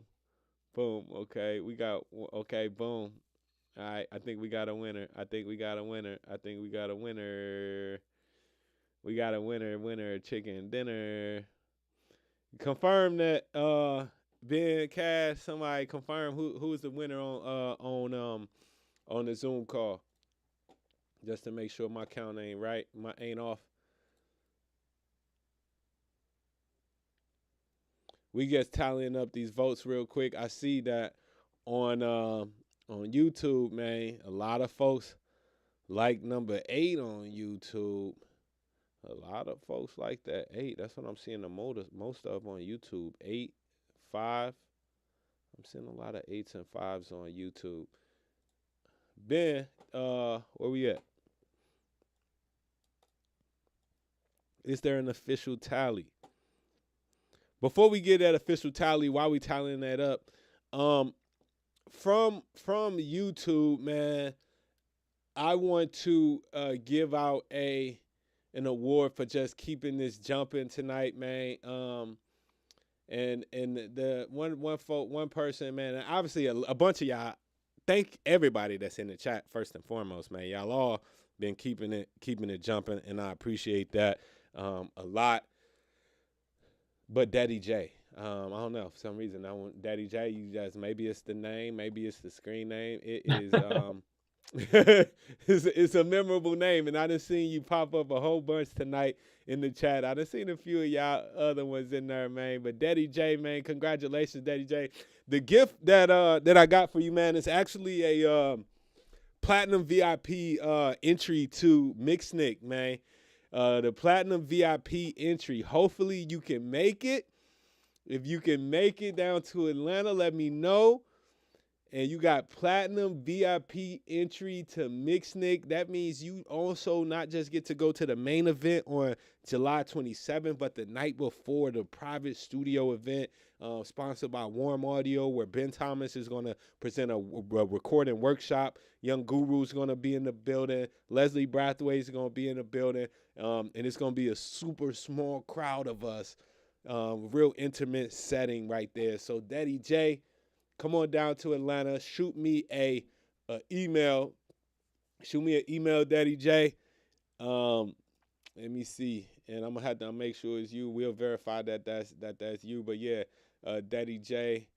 boom. Okay, we got. Okay, boom. All right. I think we got a winner. I think we got a winner. I think we got a winner. We got a winner. Winner chicken dinner. Confirm that. Ben Cash. Somebody confirm who is the winner on the Zoom call. Just to make sure my count ain't right. My ain't off. We just tallying up these votes real quick. I see that on YouTube, man, a lot of folks like number 8 on YouTube. A lot of folks like that 8. That's what I'm seeing the most of on YouTube. 8, 5. I'm seeing a lot of 8s and 5s on YouTube. Ben, where we at? Is there an official tally? Before we get that official tally, while we tallying that up, from YouTube, man, I want to give out an award for just keeping this jumping tonight, man. And the one person, man, and obviously a bunch of y'all. Thank everybody that's in the chat first and foremost, man. Y'all all been keeping it jumping, and I appreciate that a lot. But Daddy J, I don't know, for some reason I want Daddy J. You guys, maybe it's the name, maybe it's the screen name. It is it's a memorable name, and I done seen you pop up a whole bunch tonight in the chat. I done seen a few of y'all other ones in there, man. But Daddy J, man, congratulations, Daddy J. The gift that I got for you, man, is actually a platinum VIP entry to MIxNik, man. The platinum VIP entry. Hopefully you can make it. If you can make it down to Atlanta, let me know. And you got platinum VIP entry to MIxNik. That means you also not just get to go to the main event on July 27th, but the night before, the private studio event sponsored by Warm Audio, where Ben Thomas is going to present a recording workshop. Young Guru's going to be in the building. Leslie Brathwaite is going to be in the building. And it's going to be a super small crowd of us. Real intimate setting right there. So Daddy J, come on down to Atlanta. Shoot me a email. Shoot me an email, Daddy J. Let me see, and I'm gonna have to make sure it's you. We'll verify that that's you. But yeah, Daddy J,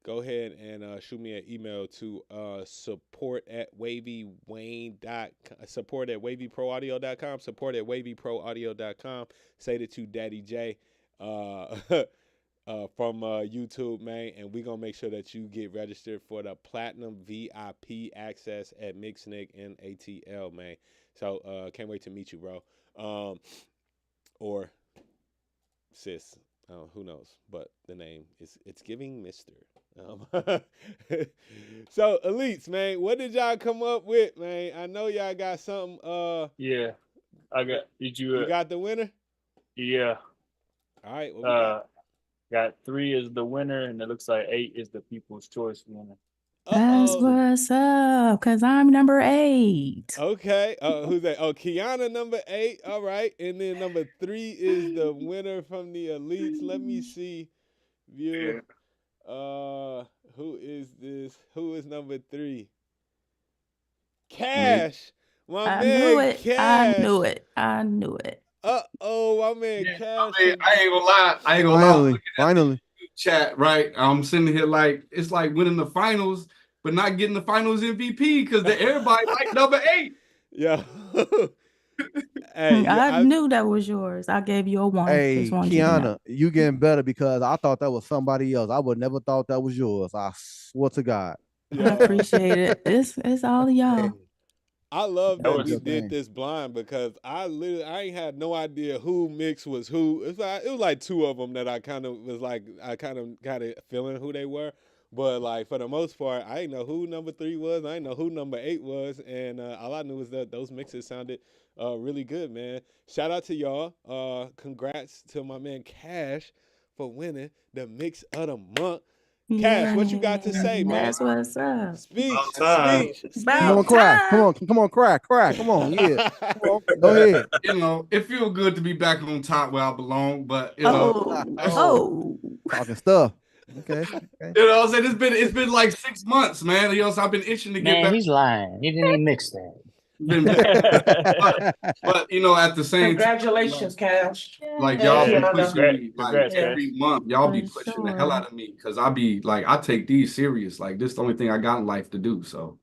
go ahead and shoot me an email to support@wavypraudio.com. Support@wavypraudio.com. Say that you Daddy J. From YouTube, man, and we're going to make sure that you get registered for the Platinum VIP access at MIxNik and ATL, man. So can't wait to meet you, bro. Or sis, who knows, but the name it's giving Mr. So Elites, man, what did y'all come up with, man? I know y'all got something. Yeah, I got. Did you? You got the winner? Yeah. All right. What we got? Got 3 is the winner, and it looks like 8 is the People's Choice winner. That's what's up, because I'm number 8. Okay. Who's that? Oh, Kiana, number 8. All right. And then number 3 is the winner from the Elites. Let me see. View. Who is this? Who is number 3? Cash. My man, Cash. I knew it. My man, Cash. I ain't gonna lie. Finally. Chat, right? I'm sitting here like it's like winning the finals, but not getting the finals MVP because everybody like number 8. Yeah. Hey, I knew that was yours. I gave you a 1. Hey, Kiana, you getting better because I thought that was somebody else. I would never thought that was yours. I swear to God. I appreciate it. It's all y'all. I love that we did this blind because I ain't had no idea who Mix was who. It was like 2 of them that I kind of was like got it feeling who they were, but like for the most part, I didn't know who number 3 was. I didn't know who number 8 was, and all I knew was that those mixes sounded really good, man. Shout out to y'all. Congrats to my man Cash for winning the Mix of the Month. Cash, what you got to say, man? That's what's up. Speech, time. speech, About Come on, cry. time. Come on, cry. Come on, yeah. Come on, go ahead. You know, it feels good to be back on top where I belong, but Oh. Talking stuff. Okay. you know, what I'm saying it's been like 6 months, man. You know, so I've been itching to get Man, back. he's lying. He didn't even mix that. Been back. but you know, at the same time, Congratulations, Cash. like y'all be Yeah, pushing me like Congrats, every month. Y'all be For pushing the sure. hell out of me because I be like, I take these serious. Like this is the only thing I got in life to do. So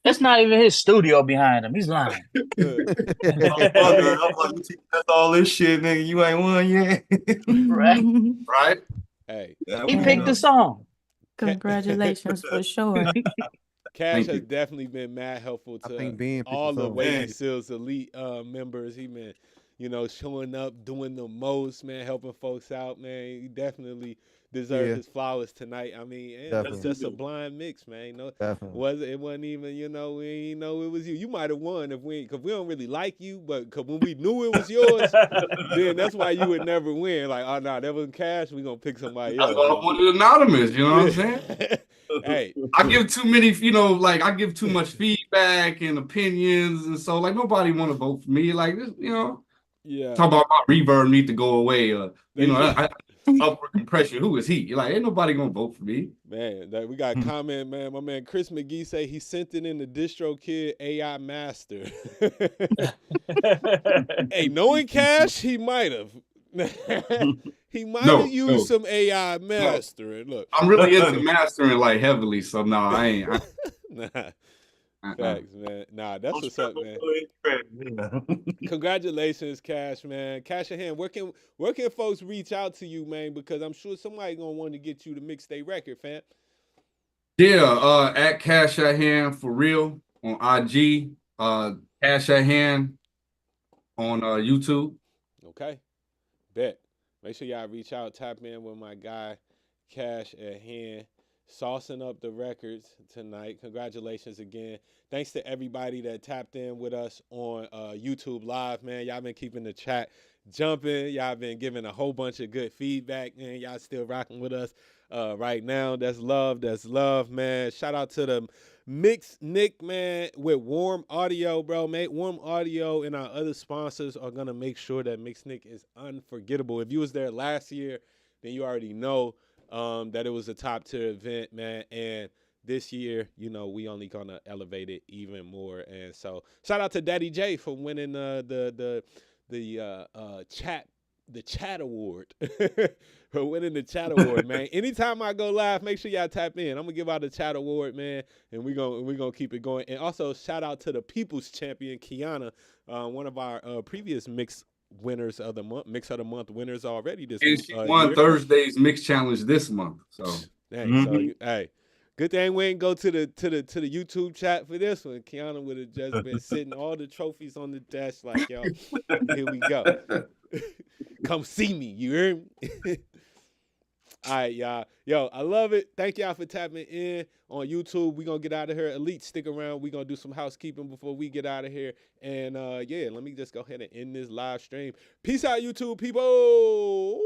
That's not even his studio behind him. He's lying. Motherfucker, I'm like, you that's all this shit, nigga. You ain't won yet. Right? right. Hey, He picked the song. Congratulations for sure. Cash Thank has you. definitely been mad helpful I to think Ben picked all the the song. Wavy Man. Seals Elite members. He been, you know, showing up, doing the most, man, helping folks out, man. He definitely deserved Yeah. his flowers tonight. I mean, and Definitely. it's just a blind mix, man. You know, Definitely. it wasn't even, you know, we didn't know it was you. You might have won if because we don't really like you, but cause when we knew it was yours, then that's why you would never win. Like, oh no, that wasn't Cash. We gonna pick somebody That's else. why I wanted anonymous. You know what I'm saying? Hey, I give too many, you know, like I give too much feedback and opinions, and so like nobody want to vote for me. Like this, you know, yeah. talk about my reverb need to go away, or you know, upward compression. Who is he? You're like, ain't nobody gonna vote for me. Man, we got a comment, man. My man Chris McGee say he sent it in the DistroKid AI Master. Hey, knowing Cash, he might have. He might have used some AI mastering. Look, I'm really into mastering like heavily, so no, I ain't. Nah. Facts, man. Nah, that's what's up, man. Congratulations, Cash, man. Cash your hand. Where can folks reach out to you, man? Because I'm sure somebody gonna want to get you to mix their record, fam. Yeah, at Cash at Hand for real on IG. Cash at Hand on YouTube. Okay. Bet. Make sure y'all reach out, tap in with my guy, Cash at Hand, saucing up the records tonight. Congratulations again. Thanks to everybody that tapped in with us on YouTube Live, man. Y'all been keeping the chat jumping. Y'all been giving a whole bunch of good feedback, man. Y'all still rocking with us right now. That's love, man. Shout out to the MIxNik, man, with Warm Audio, bro. Warm Audio and our other sponsors are going to make sure that MIxNik is unforgettable. If you was there last year, then you already know that it was a top tier event, man. And this year, you know, we only going to elevate it even more. And so shout out to Daddy J for winning the chat award. For winning the chat award, man. Anytime I go live, make sure y'all tap in. I'm gonna give out the chat award, man, and we're gonna keep it going. And also shout out to the People's Champion, Kiana, one of our previous mix winners of the month, mix of the month winners already this And she won year. Thursday's mix challenge this month. So hey, good thing we ain't go to the YouTube chat for this one. Kiana would have just been sitting all the trophies on the desk like, yo, here we go. Come see me, you heard me? All right, y'all. Yo, I love it. Thank y'all for tapping in on YouTube. We're going to get out of here. Elite, stick around. We're going to do some housekeeping before we get out of here. And, yeah, let me just go ahead and end this live stream. Peace out, YouTube people.